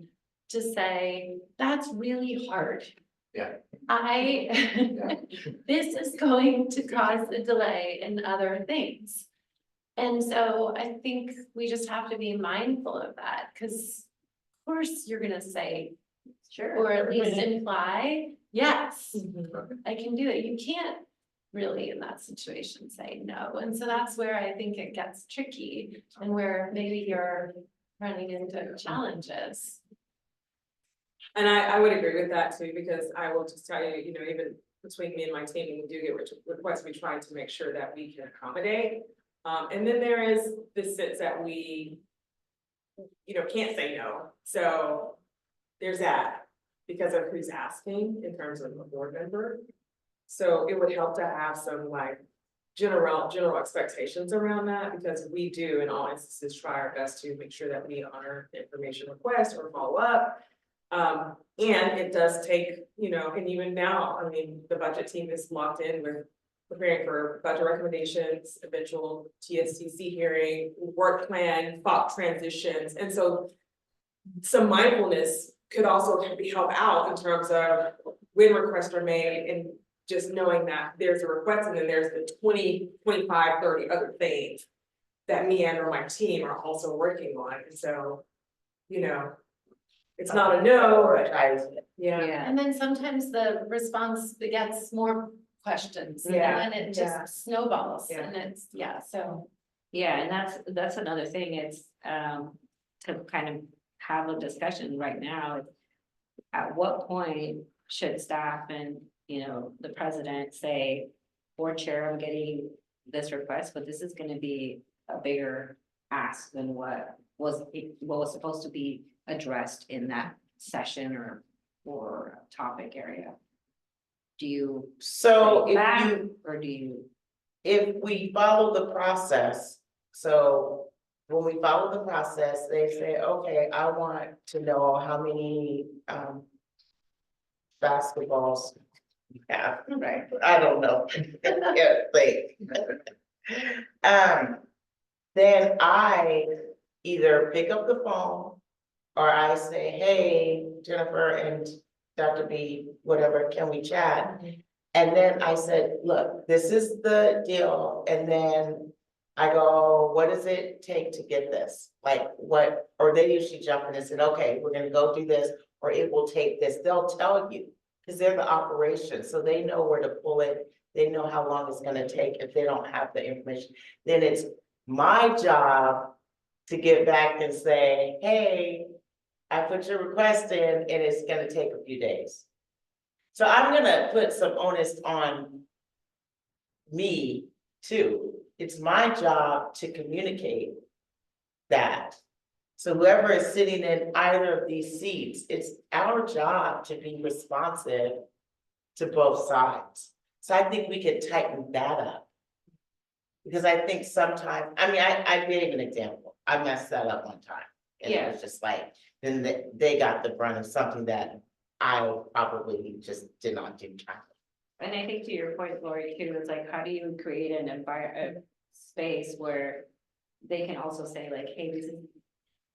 To say, that's really hard. Yeah. This is going to cause a delay in other things. And so I think we just have to be mindful of that, because of course you're gonna say, Sure. or at least imply, yes, I can do it. You can't really in that situation say no. And so that's where I think it gets tricky and where maybe you're running into challenges. And I would agree with that too, because I will just tell you, you know, even between me and my team, when we do get requests, we try to make sure that we can accommodate. And then there is this sense that we can't say no, so there's that. Because of who's asking in terms of a board member. So it would help to have some like general expectations around that, because we do in all instances try our best to make sure that we honor the information request or follow up. And it does take, and even now, I mean, the budget team is locked in with preparing for budget recommendations, eventual TSTC hearing, work plan, thought transitions, and so some mindfulness could also be help out in terms of when requests are made and just knowing that there's a request and then there's the 20, 25, 30 other things that me and or my team are also working on, and so, it's not a no, but yeah. And then sometimes the response begets more questions, and Yeah, then it yeah. just snowballs, Yeah. and it's, so. Yeah, and that's another thing, it's to kind of have a discussion right now. At what point should staff and, the president say, board chair, I'm getting this request, but this is gonna be a bigger ask than what was supposed to be addressed in that session or topic area. Do you? So bring it back, if you, or do you? if we follow the process, so when we follow the process, they say, okay, I want to know how many basketballs you have, right? I don't know. Can't think. Then I either pick up the phone or I say, hey, Jennifer and Dr. B, whatever, can we chat? And then I said, look, this is the deal, and then I go, what does it take to get this? Like what, or they usually jump in and said, okay, we're gonna go do this, or it will take this, they'll tell you. Cause they're the operation, so they know where to pull it, they know how long it's gonna take if they don't have the information. Then it's my job to get back and say, hey, I put your request in and it's gonna take a few days. So I'm gonna put some onus on me too. It's my job to communicate that. So whoever is sitting in either of these seats, it's our job to be responsive to both sides. So I think we could tighten that up. Because I think sometimes, I mean, I gave an example. I messed that up one time. And it was just like, then they got the brunt of something that I probably just did not do time. And I think to your point, Lori, too, is like, how do you create a space where they can also say like, hey, this is,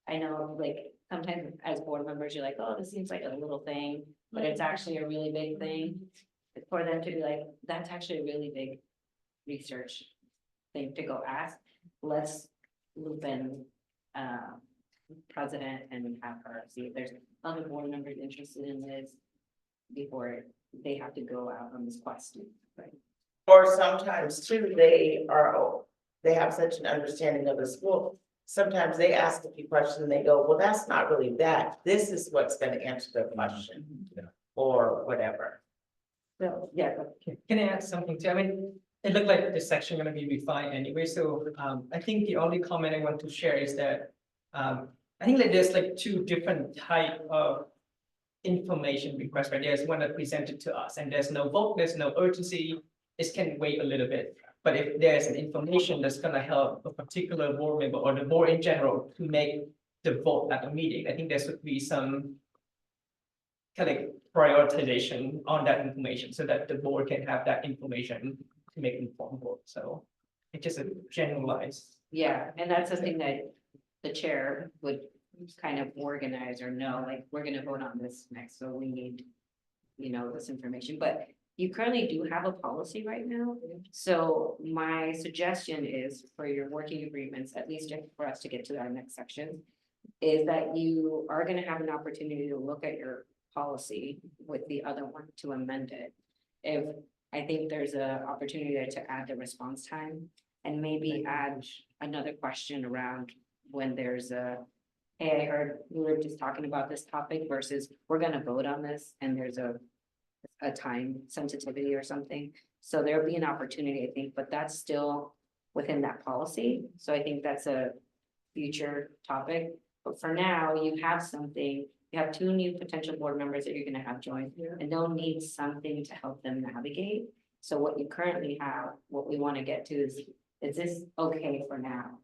I know, like, sometimes as board members, you're like, oh, this seems like a little thing, but it's actually a really big thing. For them to be like, that's actually a really big research thing to go ask. Let's loop in president and have her see if there's other board members interested in this before they have to go out on this quest. Right. Or sometimes too, they have such an understanding of the school. Sometimes they ask a few questions and they go, well, that's not really that. This is what's gonna answer the question. Or whatever. So, yeah, can I add something too? I mean, it looked like this section gonna be refined anyway, so I think the only comment I want to share is that I think that there's like two different type of information requests, right? There's one that presented to us and there's no vote, there's no urgency, it can wait a little bit. But if there's an information that's gonna help a particular board member or the board in general to make the vote at a meeting, I think there should be some kind of prioritization on that information so that the board can have that information to make informed vote. So it's just a generalized. Yeah, and that's something that the chair would kind of organize or know, like, we're gonna vote on this next, so we need, this information, but you currently do have a policy right now. So my suggestion is for your working agreements, at least for us to get to our next section, is that you are gonna have an opportunity to look at your policy with the other one to amend it. If I think there's a opportunity there to add the response time and maybe add another question around when there's a, hey, I heard we were just talking about this topic versus we're gonna vote on this and there's a time sensitivity or something. So there'll be an opportunity, I think, but that's still within that policy. So I think that's a future topic. But for now, you have something, you have two new potential board members that you're gonna have join, and they'll need something to help them navigate. So what you currently have, what we wanna get to is this okay for now?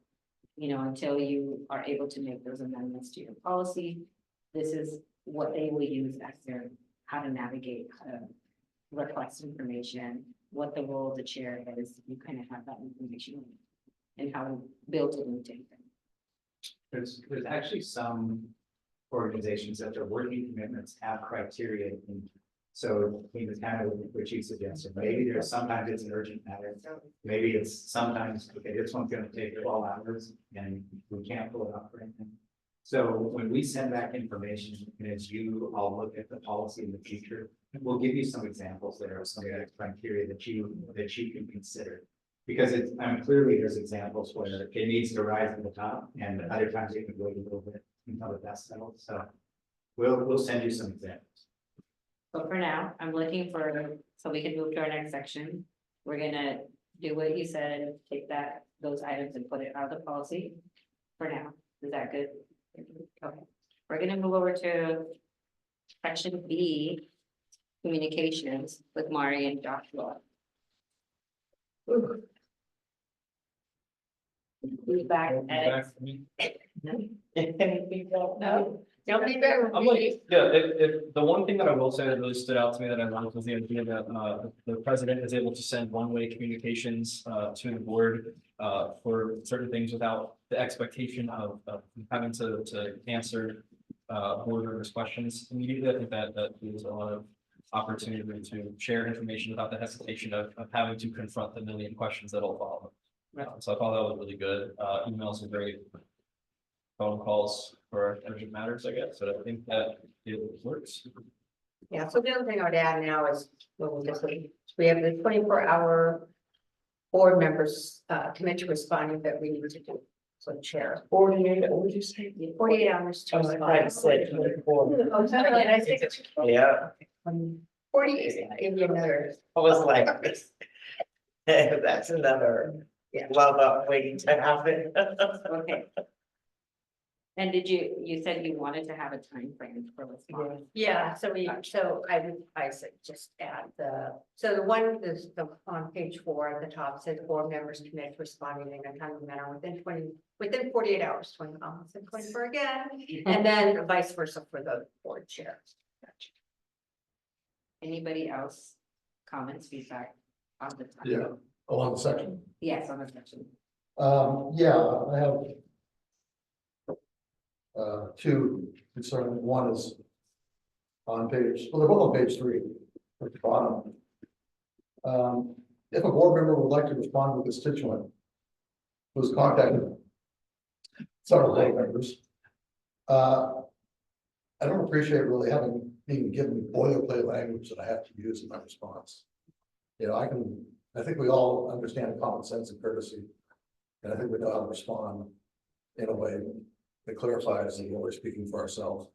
You know, until you are able to make those amendments to your policy, this is what they will use as their, how to navigate, how to request information, what the role of the chair is, you kind of have that information. And how to build it into it. There's actually some organizations that their working commitments have criteria. So I think it's kind of what you suggested, maybe there's sometimes it's an urgent matter. Maybe it's sometimes, okay, this one's gonna take 12 hours and we can't pull it off right now. So when we send back information, and as you all look at the policy in the future, we'll give you some examples there of some of the criteria that you can consider. Because it's, I mean, clearly there's examples where it needs to rise to the top, and other times it can wait a little bit until the dust settles, so. We'll send you some examples. But for now, I'm looking for, so we can move to our next section. We're gonna do what he said, take those items and put it out of the policy. For now, is that good? Okay, we're gonna move over to section B, communications with Mari and Joshua. Feedback edits. No, don't be there. I'm like, yeah, if the one thing that I will say that really stood out to me that I liked was the idea that the president is able to send one-way communications to the board for certain things without the expectation of having to answer board members' questions immediately. I think that gives a lot of opportunity to share information without the hesitation of having to confront the million questions that'll follow. So I thought that was really good. Emails are great. Phone calls for urgent matters, I guess, but I think that it works. Yeah, so the other thing I would add now is, we have the 24-hour board members commit to responding that we need to do. So chair. 48, what would you say? 48 hours to I was trying to say 24. Oh, sorry, and I think it's Yeah, 48, maybe another. I was like, that's another Yeah. love up waiting to happen. Okay. And did you said you wanted to have a time frame for response? Yeah, so I said just add so the one is on page 4 at the top says board members commit to responding in a timely manner within 48 hours, 20 comments and 24 again, and then vice versa for the board chair. Anybody else? Comments, feedback on the time? Yeah, along the section. Yes, on the section. Yeah, I have two concerning. One is on page, well, they're both on page 3 at the bottom. If a board member would like to respond to a constituent who's contacted several board members, I don't appreciate really being given boilerplate language that I have to use in my response. You know, I think we all understand common sense and courtesy, and I think we know how to respond in a way that clarifies that we're speaking for ourselves.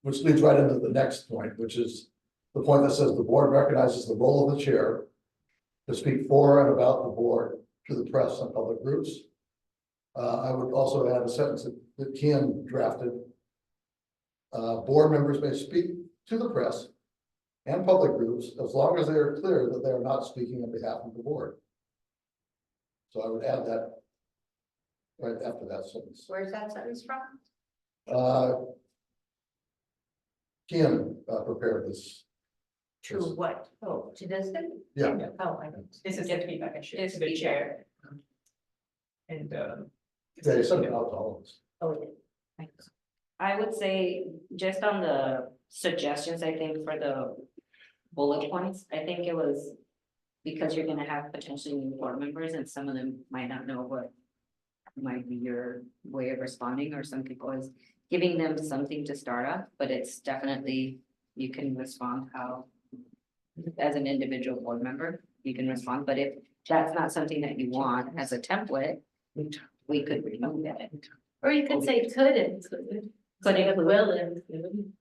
Which leads right into the next point, which is the point that says the board recognizes the role of the chair to speak for and about the board to the press and public groups. I would also add a sentence that Ken drafted. Board members may speak to the press and public groups as long as they are clear that they are not speaking on behalf of the board. So I would add that right after that sentence. Where's that sentence from? Ken prepared this. To what? Oh, to this thing? Yeah. Oh, I don't. This is the feedback I shared It's to the feedback. chair. And Yeah, you sent it out to all of us. Oh, it is. I would say just on the suggestions, I think for the bullet points, I think it was because you're gonna have potentially new board members and some of them might not know what might be your way of responding, or some people is giving them something to start off, but it's definitely, you can respond how as an individual board member, you can respond, but if that's not something that you want as a template, we could remove it. Or you could say could include. Could include. Will include.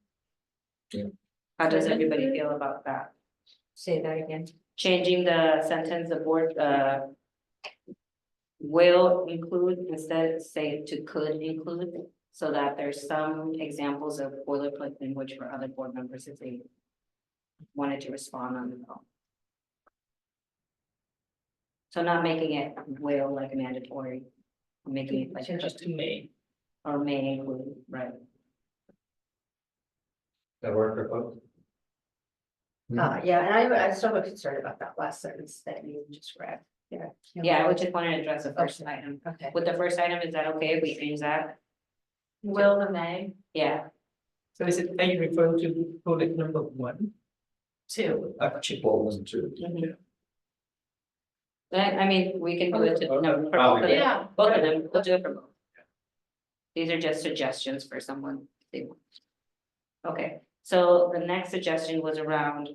How does everybody feel about that? Say that again. Changing the sentence, the board, will include, instead say to could include, So that there's some examples of boilerplate language for other board members if they wanted to respond on the call. So not making it will like mandatory, making it like Changes to May. or may include, right? That work for folks? Yeah, and I still have concern about that last sentence that you just read. Yeah. Yeah, I would just want to address the first item. Okay. With the first item, is that okay if we change that? Will the May? Yeah, So is it, are you referring to bullet number 1? 2, two. Well, wasn't two. I mean, we can do it, no, for both of them, Yeah. both of them, we'll do it for both. These are just suggestions for someone, if they want. Okay, so the next suggestion was around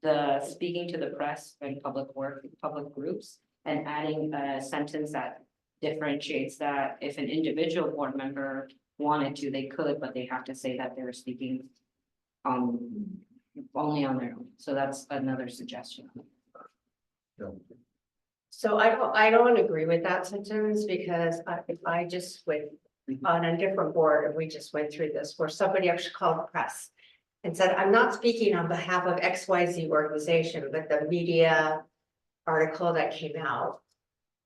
the speaking to the press and public groups. And adding a sentence that differentiates that if an individual board member wanted to, they could, but they have to say that they're speaking. Only on their own, so that's another suggestion. So I don't agree with that sentence because if I just went on a different board and we just went through this where somebody actually called the press. And said, I'm not speaking on behalf of XYZ organization, but the media article that came out.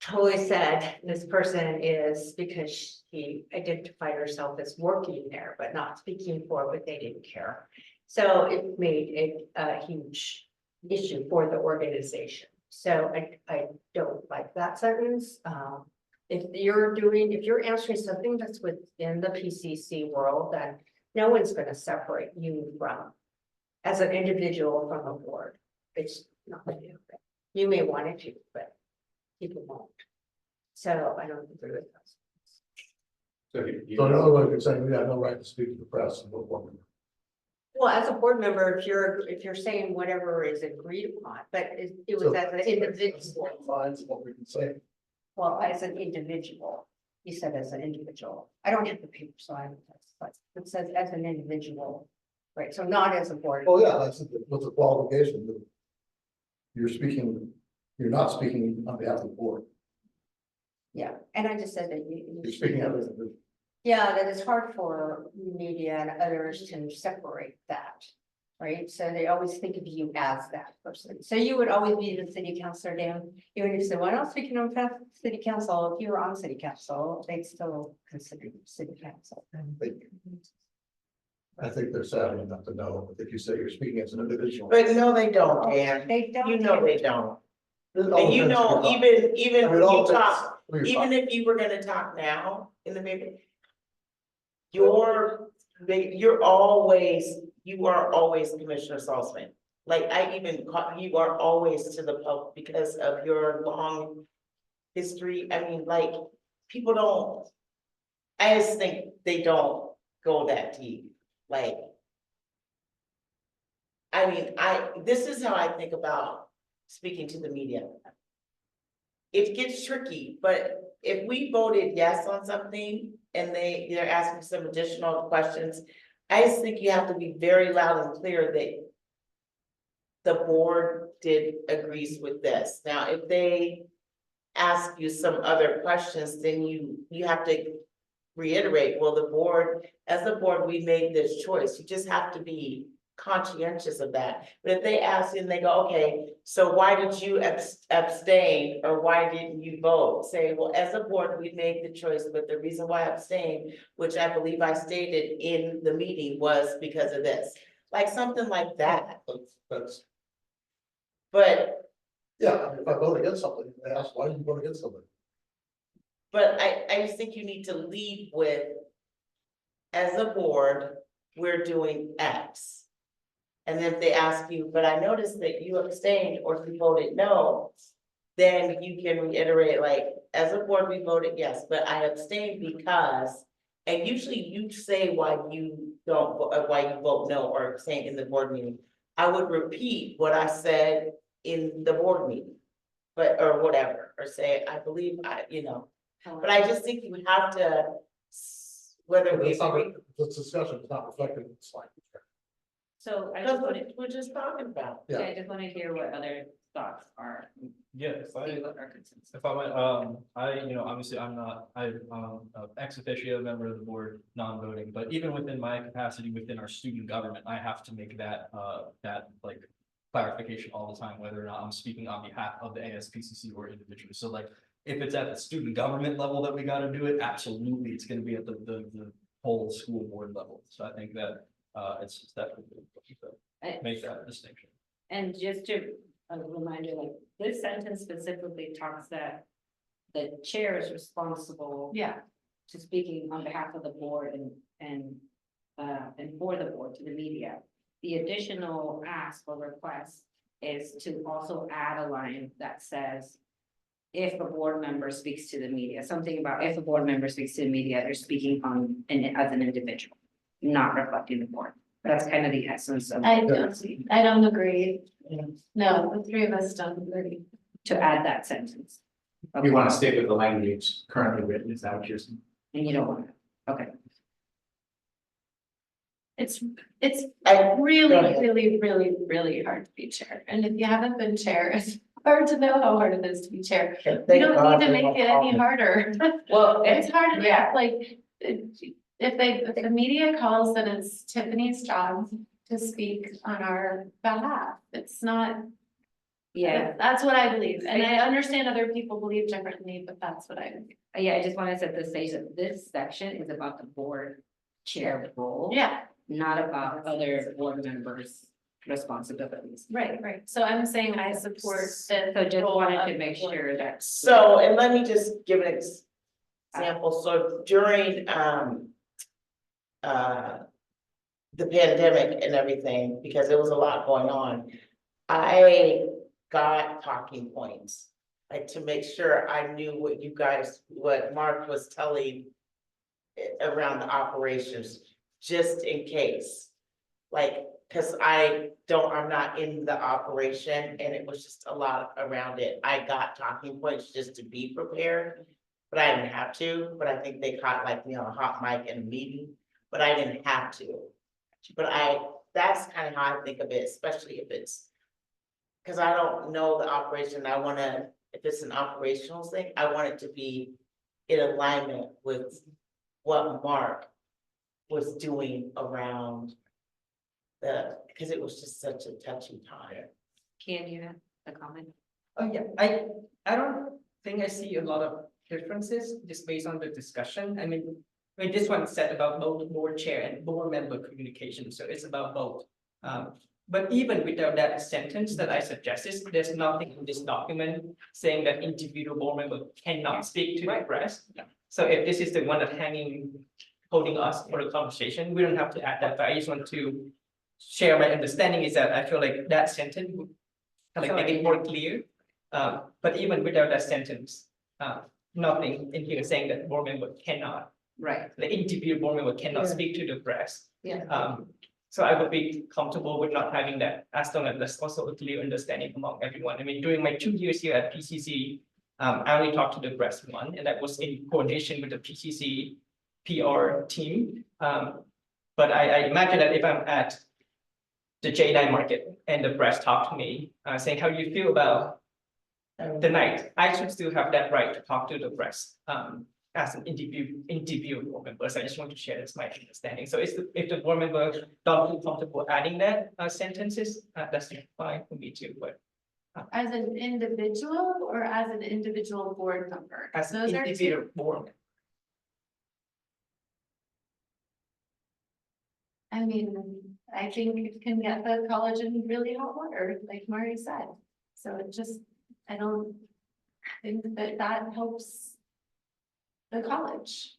Totally said this person is because she identified herself as working there, but not speaking for, but they didn't care. So it made it a huge issue for the organization. So I don't like that sentence. If you're answering something that's within the PCC world, then no one's gonna separate you from, as an individual from a board. It's not gonna happen. You may want it to, but people won't. So I don't agree with that. So in other words, you're saying we have no right to speak to the press and what woman. Well, as a board member, if you're saying whatever is agreed upon, but it was as an individual, Finds what we can say. well, as an individual, you said as an individual. I don't have the paper, so I, but it says as an individual, right? So not as a board. Oh, yeah, that's what's the qualification. You're not speaking on behalf of the board. Yeah, and I just said that You're speaking of it. yeah, that it's hard for media and others to separate that. Right, so they always think of you as that person. So you would always be the city councilor, Dan. Even if you said, well, I'm not speaking on behalf of city council, if you were on city council, they'd still consider you city council. I think they're savvy enough to know if you say you're speaking as an individual. But no, they don't, Dan. They don't. You know they don't. It all And you depends know, who you're even I mean, when it all you depends talk, who you're even talking. if you were gonna talk now in the meeting. You are always Commissioner Salzman. Like I even call, you are always to the public because of your long history. I mean, like, people don't. I just think they don't go that deep, like. I mean, this is how I think about speaking to the media. It gets tricky, but if we voted yes on something and they're asking some additional questions, I just think you have to be very loud and clear that the board agrees with this. Now, if they ask you some other questions, then you have to reiterate, well, as the board, we made this choice. You just have to be conscientious of that. But if they ask you and they go, okay, so why did you abstain or why didn't you vote? Say, well, as a board, we made the choice, but the reason why I abstained, which I believe I stated in the meeting, was because of this. Like something like that. That's, But yeah, if I vote against something, they ask, why did you vote against something? But I just think you need to lead with, as a board, we're doing X. And then if they ask you, but I noticed that you abstained or if you voted no, then you can reiterate, like, as a board, we voted yes, but I abstained because, and usually you say why you vote no or abstain in the board meeting. I would repeat what I said in the board meeting, or whatever, or say, I believe but I just think you have to, whether we agree. This discussion is not reflected in the slide. So I That's just what wanted, we're just talking about. Yeah. I just want to hear what other thoughts are. Yes, if I went, obviously I'm ex officio member of the board, non-voting, but even within my capacity within our student government, I have to make that like clarification all the time, whether or not I'm speaking on behalf of the ASPCC or individually. So like, if it's at the student government level that we gotta do it, absolutely, it's gonna be at the whole school board level. So I think that, it's definitely to make that distinction. And just to, a reminder, like, this sentence specifically talks that the chair is responsible Yeah, to speaking on behalf of the board and for the board to the media. The additional ask or request is to also add a line that says, if a board member speaks to the media, something about if a board member speaks to the media, they're speaking as an individual, not reflecting the board. That's kind of the essence of. I don't agree. No, the three of us don't agree. To add that sentence. We want to stick with the language currently written, is that what you're saying? And you don't want to, okay. It's I- really, go ahead. really hard to be chair. And if you haven't been chair, it's hard to know how hard it is to be chair. And We thank don't God need to we make have it any all- harder. Well, It's hard Yeah. enough, like, if the media calls, then it's Tiffany's job to speak on our behalf. It's not, yeah, that's what I believe. And I understand other people believe differently, but that's what I believe. I just want to set the stage that this section is about the board chair role. Yeah, Not about other board members' responsibilities. right. So I'm saying I support the. So just role wanted of to make the board. sure that. So, and let me just give an example, so during, the pandemic and everything, because there was a lot going on, I got talking points, like to make sure I knew what Mark was telling around the operations, just in case. Like, cause I'm not in the operation and it was just a lot around it. I got talking points just to be prepared. But I didn't have to, but I think they caught like me on a hot mic in a meeting, but I didn't have to. But that's kind of how I think of it, especially if it's. Cause I don't know the operation, if it's an operational thing, I want it to be in alignment with what Mark was doing around because it was just such a touchy time. Can you have a comment? Oh, yeah, I don't think I see a lot of differences just based on the discussion. I mean, this one said about both board chair and board member communication, so it's about both. But even without that sentence that I suggested, there's nothing in this document saying that individual board member cannot speak to the press. So if this is the one that holding us for the conversation, we don't have to add that, but I just want to share my understanding is that I feel like that sentence would kind of make it more clear. But even without that sentence, nothing in here saying that board member cannot, Right. the individual board member cannot speak to the press. Yeah. So I would be comfortable with not having that, as long as there's also a clear understanding among everyone. I mean, during my 2 years here at PCC, I only talked to the press one, and that was in coordination with the PCC PR team. But I imagine that if I'm at the J9 market and the press talk to me, saying how you feel about the night, I should still have that right to talk to the press. As an individual board member, so I just want to share that's my understanding. So if the board member don't feel comfortable adding that sentences, that's fine for me too, but As an individual or as an individual board member? as an Those are individual two. board member. I mean, I think it can get the college in really hot water, like Mari said. So I don't think that helps the college.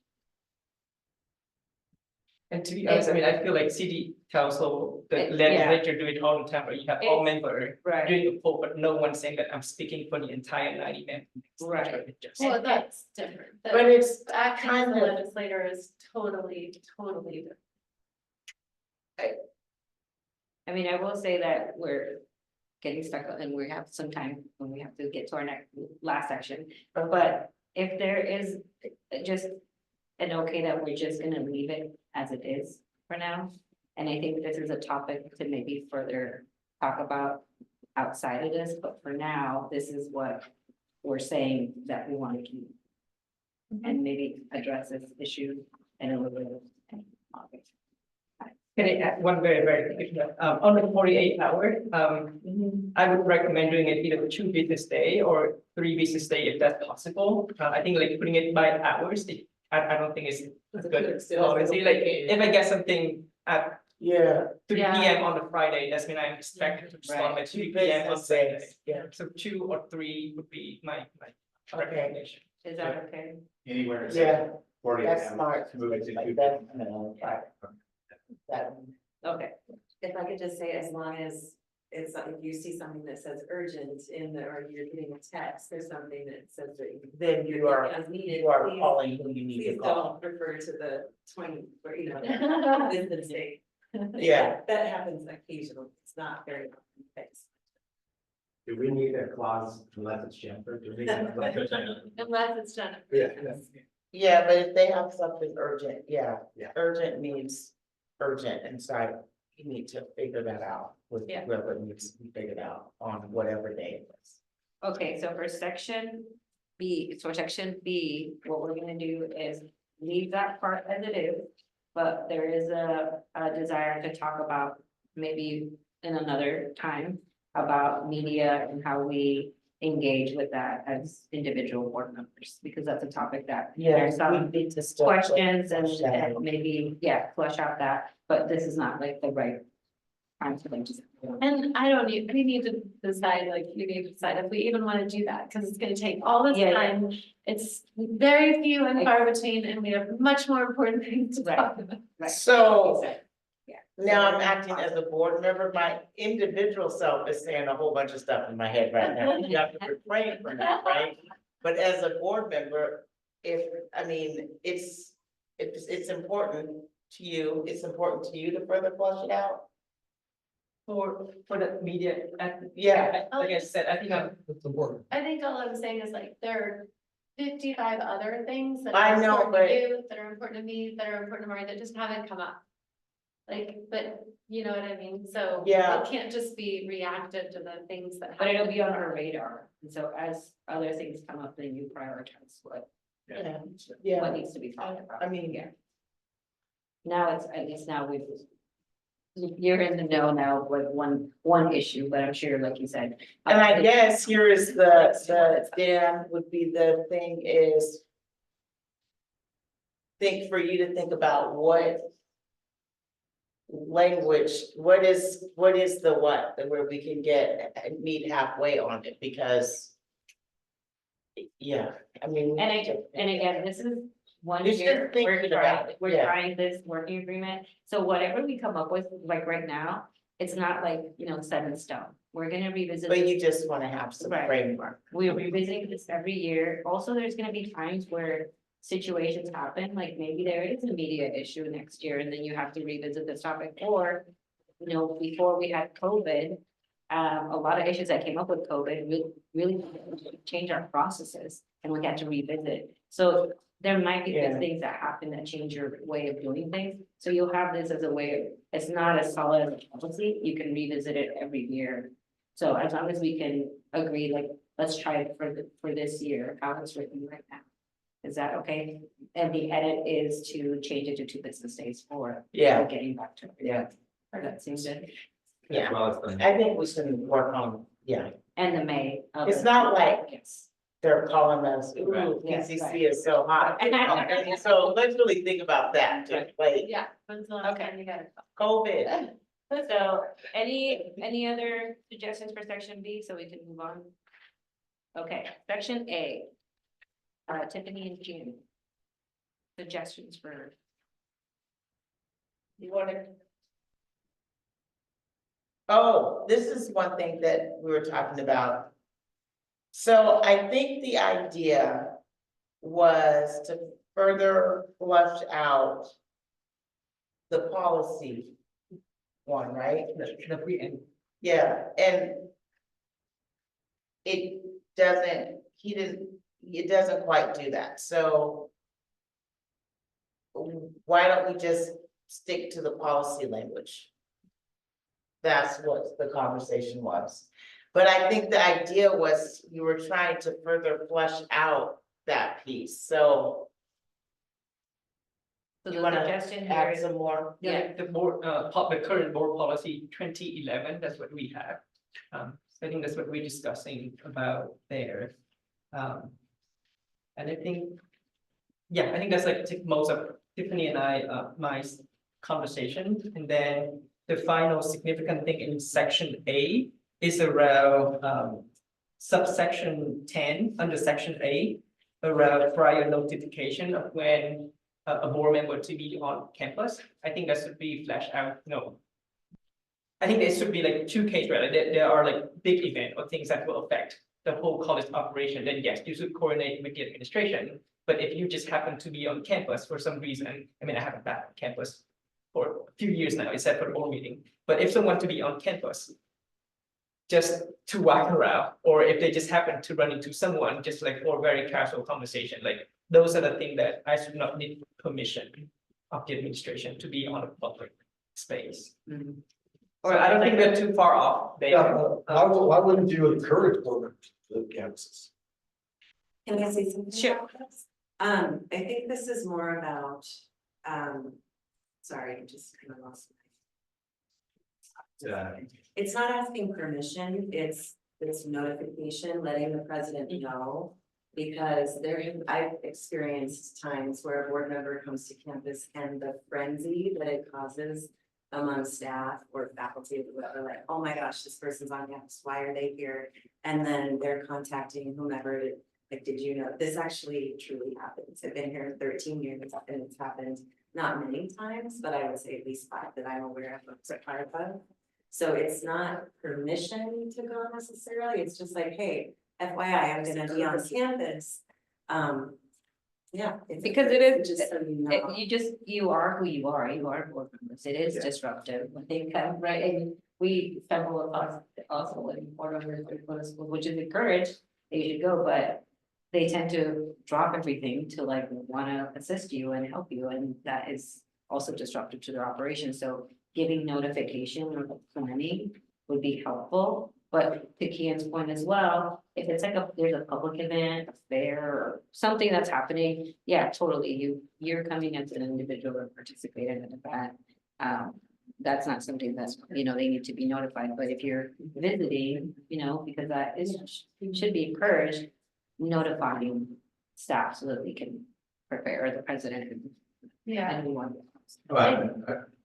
And to be honest, I mean, I feel like city council, the Yeah. legislature do it all the time, where you have all member Right. doing the poll, but no one saying that I'm speaking for the entire 90 members. Right. It just- Well, that's different. But it's Acting as a kind of- legislator is totally different. I mean, I will say that we're getting stuck and we have some time when we have to get to our last section. But if there is just an okay that we're just gonna leave it as it is for now. And I think this is a topic to maybe further talk about outside of this, but for now, this is what we're saying that we want to keep. And maybe address this issue in a little bit. Can I add one very quick note? On the 48 hour, I would recommend doing it either 2 business day or 3 business day if that's possible. I think like putting it by hours, I don't think it's good. Honestly, like if I get something at Yeah. 3 Yeah. PM on the Friday, that's when I'm expected to respond by 2 PM on Business Saturday. days, yeah. So 2 or 3 would be my Okay. recommendation. Is that okay? Anywhere. Yeah, 40 that's AM, smart. Move it to Like 2. that, right. That, Okay. If I could just say, as long as it's, if you see something that says urgent in the, or you're getting a text, there's something that says that. then you are, As needed, you are please- calling who you need to Please call. don't refer to the 20, or business day. Yeah. That happens occasionally, it's not very often, thanks. Do we need a clause unless it's Jennifer? Do we need a- Unless it's done. Yeah, but if they have something urgent, yeah. Yeah. Urgent means urgent, and so you need to figure that out with Yeah. whoever needs to be figured out on whatever day it is. Okay, so for section B, so section B, what we're gonna do is leave that part as it is. But there is a desire to talk about maybe in another time about media and how we engage with that as individual board members, because that's a topic that there's some We need to still questions and flesh that out. maybe, yeah, flush out that, but this is not like the right time for them to. And I don't need, we need to decide, like, we need to decide if we even wanna do that, cause it's gonna take all this Yeah, yeah. time. It's very few and far between, and we have much more important things to talk about. Right. So Exactly. Yeah. now I'm acting as a board member, my individual self is saying a whole bunch of stuff in my head right now. You have to refrain from that, right? But as a board member, it's important to you, it's important to you to further flush it out. For the media, Yeah. like I said, I think It's important. I think all I'm saying is like, there are 55 other things that I are know, important to you, that are important to me, that are important to Mari, that just haven't come up. Like, but you know what I mean, so. Yeah. It can't just be reactive to the things that. But it'll happen. be on our radar, and so as other things come up, then you prioritize Yeah, what yeah, needs to be talked about. I mean, Yeah. Now it's, at least now we've. You're in the know now with one issue, but I'm sure, like you said. and I guess here is the Dan would be the thing is. Think for you to think about what. Language, what is the what, that where we can meet halfway on it, because. Yeah, I mean. And again, this is one It's just year, thinking about it, we're yeah. trying this working agreement, so whatever we come up with, like right now. It's not like, set in stone, we're gonna revisit. But this. you just wanna have some Right. framework. We're revisiting this every year. Also, there's gonna be times where situations happen, like maybe there is a media issue next year and then you have to revisit this topic. Or, before we had COVID, a lot of issues that came up with COVID really change our processes and we had to revisit. So there might be Yeah. these things that happen that change your way of doing things. So you'll have this as a way of, it's not as solid as a policy, you can revisit it every year. So as long as we can agree, like, let's try it for this year, how it's written right now. Is that okay? And the edit is to change it to 2 business days for Yeah. getting back to it. Yeah. That seems good. Yeah. Well, it's done. I think we should work on, yeah, And the May. of it's the- not like Yes. they're calling us, ooh, Right. Yes, PCC is so hot. And so let's really think about that, just like Yeah. When's the last Okay. time you got it? COVID. So any other suggestions for section B so we can move on? Okay, section A. Tiffany and June. Suggestions for, You wanna? Oh, this is one thing that we were talking about. So I think the idea was to further flush out the policy one, right? the pre-end. Yeah, and it doesn't quite do that, so why don't we just stick to the policy language? That's what the conversation was. But I think the idea was you were trying to further flesh out that piece, so So you the wanna suggestion here add is, some more? Yeah, the board, the current board policy 2011, that's what we have. I think that's what we're discussing about there. And I think, yeah, I think that's like most of Tiffany and I, my conversation. And then the final significant thing in section A is around, subsection 10, under section A, around prior notification of when a board member to be on campus. I think that should be fleshed out, I think there should be like two cases, right? Like there are like big event or things that will affect the whole college operation, then yes, you should coordinate with the administration. But if you just happen to be on campus for some reason, I mean, I haven't been on campus for a few years now, except for the board meeting. But if someone to be on campus, just to walk around, or if they just happen to run into someone, just like for a very casual conversation, like those are the things that I should not need permission of the administration to be on a public space. Or I don't think we're too far off there. Why wouldn't you encourage board members to campuses? Can I say something Sure. about this? I think this is more about, sorry, I just kind of lost. It's not asking permission, it's notification, letting the president know. Because I've experienced times where a board member comes to campus and the frenzy that it causes among staff or faculty, whoever, like, oh my gosh, this person's on campus, why are they here? And then they're contacting whomever, like, did you know, this actually truly happens. I've been here 13 years and it's happened not many times, but I would say at least 5 that I'm aware of as a part of. So it's not permission to go necessarily, it's just like, hey, FYI, I'm gonna be on campus. Yeah. because it is, Just so you know. you are who you are board members, it is disruptive, I think, right, and we stumble across also when board members go to school, which is encouraged, they should go, but they tend to drop everything to like wanna assist you and help you, and that is also disruptive to their operation, so giving notification or planning would be helpful. But to Kian's point as well, if it's like there's a public event, a fair, or something that's happening, yeah, totally, you're coming as an individual or participating in an event. That's not something that's, they need to be notified, but if you're visiting, because that should be encouraged, notifying staff so that we can prepare the president and anyone.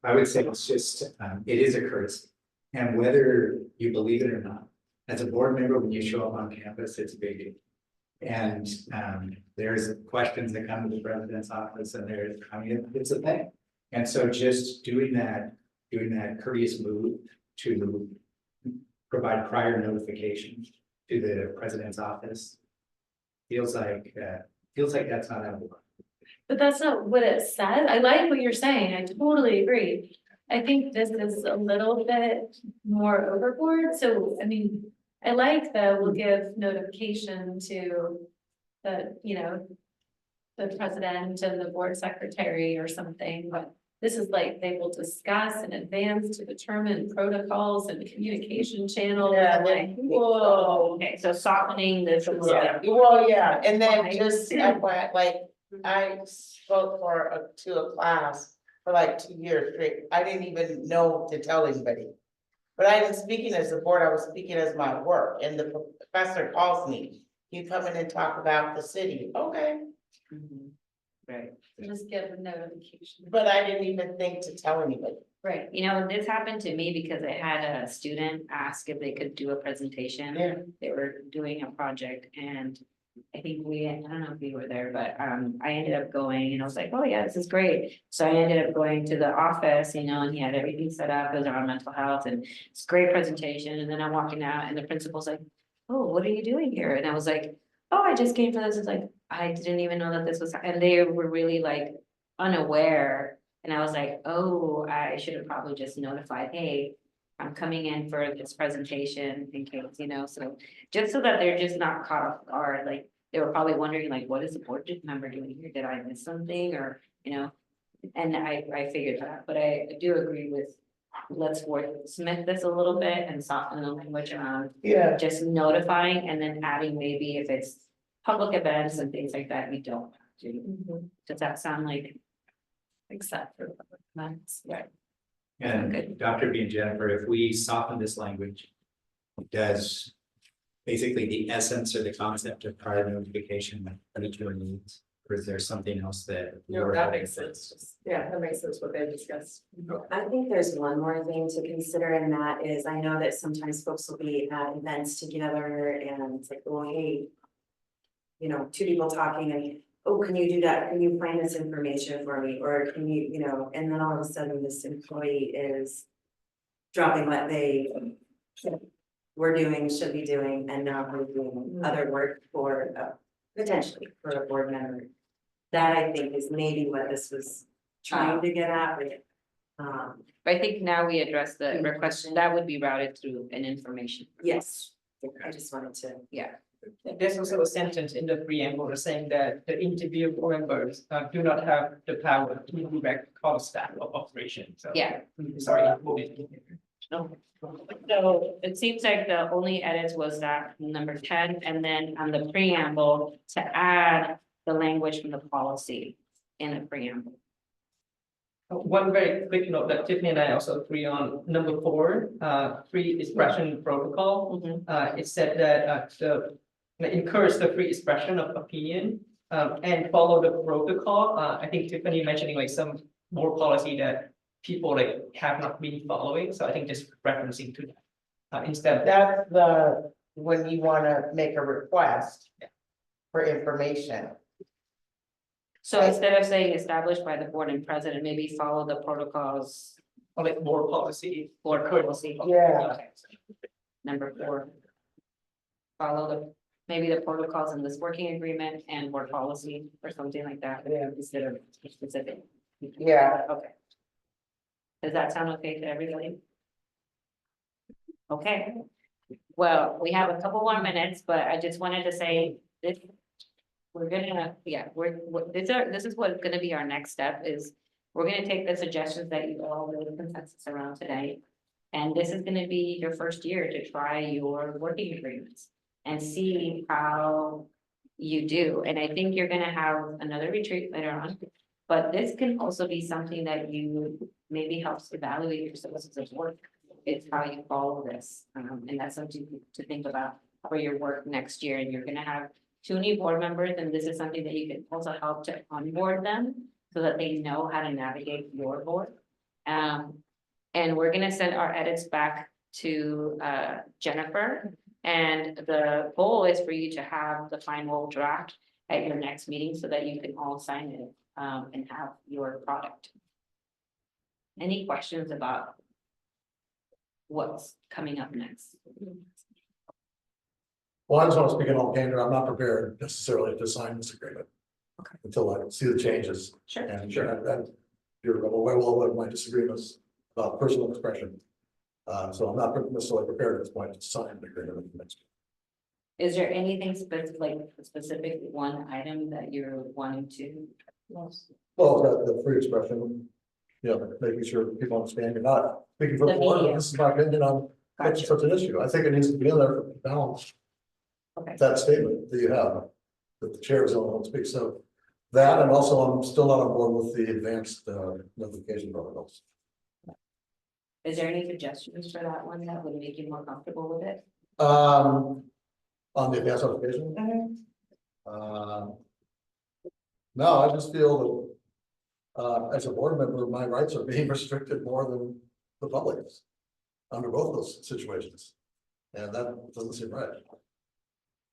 I would say it's just, it is a courtesy. And whether you believe it or not, as a board member, when you show up on campus, it's a big deal. And there's questions that come to the president's office and it's a thing. And so just doing that courteous move to provide prior notification to the president's office feels like that's not out of the line. But that's not what it says. I like what you're saying. I totally agree. I think this is a little bit more overboard. So, I mean, I like that we'll give notification to the, the president and the board secretary or something, but this is like they will discuss in advance to determine protocols and communication channels. Yeah, Like, whoa. Okay, so softening this a little Yeah, bit. well, yeah, and then just FYI, like, I spoke to a class for like 2 years straight. I didn't even know to tell anybody. But I wasn't speaking as a board, I was speaking as my work, and the professor calls me, you come in and talk about the city, okay, Right. Just give a notification. but I didn't even think to tell anybody. Right, this happened to me because I had a student ask if they could do a presentation. Yeah. They were doing a project and I think I don't know if you were there, but I ended up going and I was like, oh yeah, this is great. So I ended up going to the office, and he had everything set up, it was around mental health and it's a great presentation. And then I'm walking out and the principal's like, oh, what are you doing here? And I was like, oh, I just came for this. It's like, I didn't even know that this was, and they were really like unaware. And I was like, oh, I should have probably just notified, hey, I'm coming in for this presentation in case, so just so that they're just not caught off guard, like they were probably wondering like, what is the board member doing here? Did I miss something or, and I figured that out, but I do agree with let's wordsmith this a little bit and soften the language around Yeah, just notifying and then adding maybe if it's public events and things like that, you don't have to. Does that sound like? Except for public events, right? And Dr. B and Jennifer, if we soften this language, does basically the essence or the concept of prior notification meet your needs? Or is there something else that? No, that makes sense, yeah, that makes sense what they discussed. I think there's one more thing to consider, and that is, I know that sometimes folks will be at events together and it's like, oh, hey. You know, two people talking and, oh, can you do that? Can you find this information for me? Or can you, you know, and then all of a sudden this employee is dropping what they were doing, should be doing, and now we're doing other work for, potentially for a board member. That I think is maybe what this was trying to get at, but, But I think now we address the request, and that would be routed through an information. yes, I just wanted to. Yeah, There's also a sentence in the preamble saying that the interview members do not have the power to direct call staff of operation, so. yeah. Sorry. No. So it seems like the only edits was that number 10, and then on the preamble to add the language from the policy in the preamble. One very quick note that Tiffany and I also agree on, number 4, free expression protocol. It said that encourage the free expression of opinion and follow the protocol. I think Tiffany mentioning like some more policy that people like have not been following, so I think just referencing to that instead. that's when you wanna make a request for information. So instead of saying established by the board and president, maybe follow the protocols Or like more policy. or policy. Yeah. Okay. Number 4. Follow maybe the protocols in this working agreement and board policy or something like that. Yeah. Instead of specific. Yeah. Okay. Does that sound okay to everybody? Okay. Well, we have a couple more minutes, but I just wanted to say this. We're gonna, this is what's gonna be our next step is, we're gonna take the suggestions that you all made consensus around today. And this is gonna be your first year to try your working agreements and see how you do. And I think you're gonna have another retreat later on. But this can also be something that you maybe helps evaluate your services of work. It's how you follow this. And that's something to think about for your work next year. And you're gonna have 2 new board members, and this is something that you can also help to onboard them so that they know how to navigate your board. And we're gonna send our edits back to Jennifer. And the goal is for you to have the final draft at your next meeting so that you can all sign it and have your product. Any questions about what's coming up next? Well, I just want to speak in all candor. I'm not prepared necessarily to sign this agreement. Okay. Until I see the changes. Sure. And you're well aware of my disagreements about personal expression. So I'm not necessarily prepared at this point to sign the agreement next. Is there anything specific one item that you're wanting to? Well, the free expression, you know, making sure people understand you're not speaking for the The board. media. This is my opinion on Gotcha. such an issue. I think it needs to be in there for balance. Okay. That statement that you have, that the chair is the only one to speak. So that, and also I'm still not on board with the advanced notification protocols. Is there any suggestions for that one that would make you more comfortable with it? On the advanced notification. No, I just feel that as a board member, my rights are being restricted more than the public's under both those situations. And that doesn't seem right.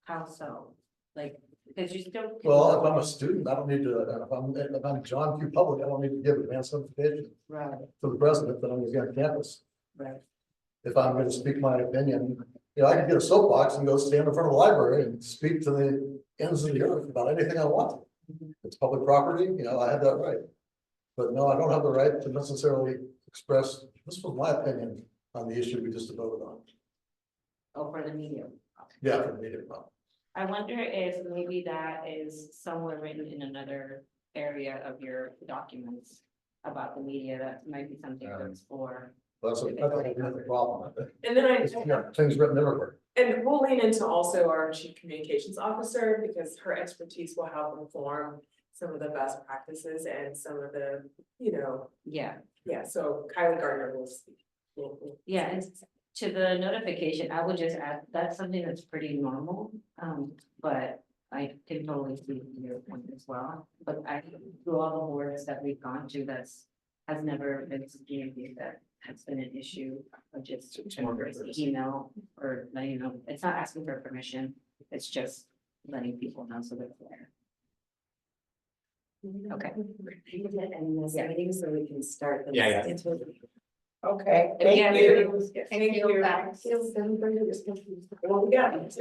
How so? Like, because you still. Well, if I'm a student, I don't need to, if I'm John Q. Public, I don't need to give advance notification Right, to the president that I'm gonna get on campus. right. If I'm gonna speak my opinion, you know, I can get a soapbox and go stand in front of the library and speak to the ends of the earth about anything I want. It's public property, you know, I have that right. But no, I don't have the right to necessarily express, this was my opinion on the issue we just voted on. Oh, for the media. Yeah, for the meeting. I wonder if maybe that is somewhere written in another area of your documents about the media. That might be something to explore. That's a different problem. And then It's, you know, things written everywhere. and we'll lean into also our chief communications officer, because her expertise will help inform some of the best practices and some of the, Yeah, so Kylie Gardner will speak. yeah, and to the notification, I would just add, that's something that's pretty normal, but I can totally see your point as well. But I, through all the boards that we've gone to, has never been communicated that has been an issue of just email or letting you know, it's not asking for permission, it's just letting people know so they're aware. Okay. And this meeting, so we can start. the Yeah, next- Okay, Yeah, thank you. Thank you. Back. Well, we got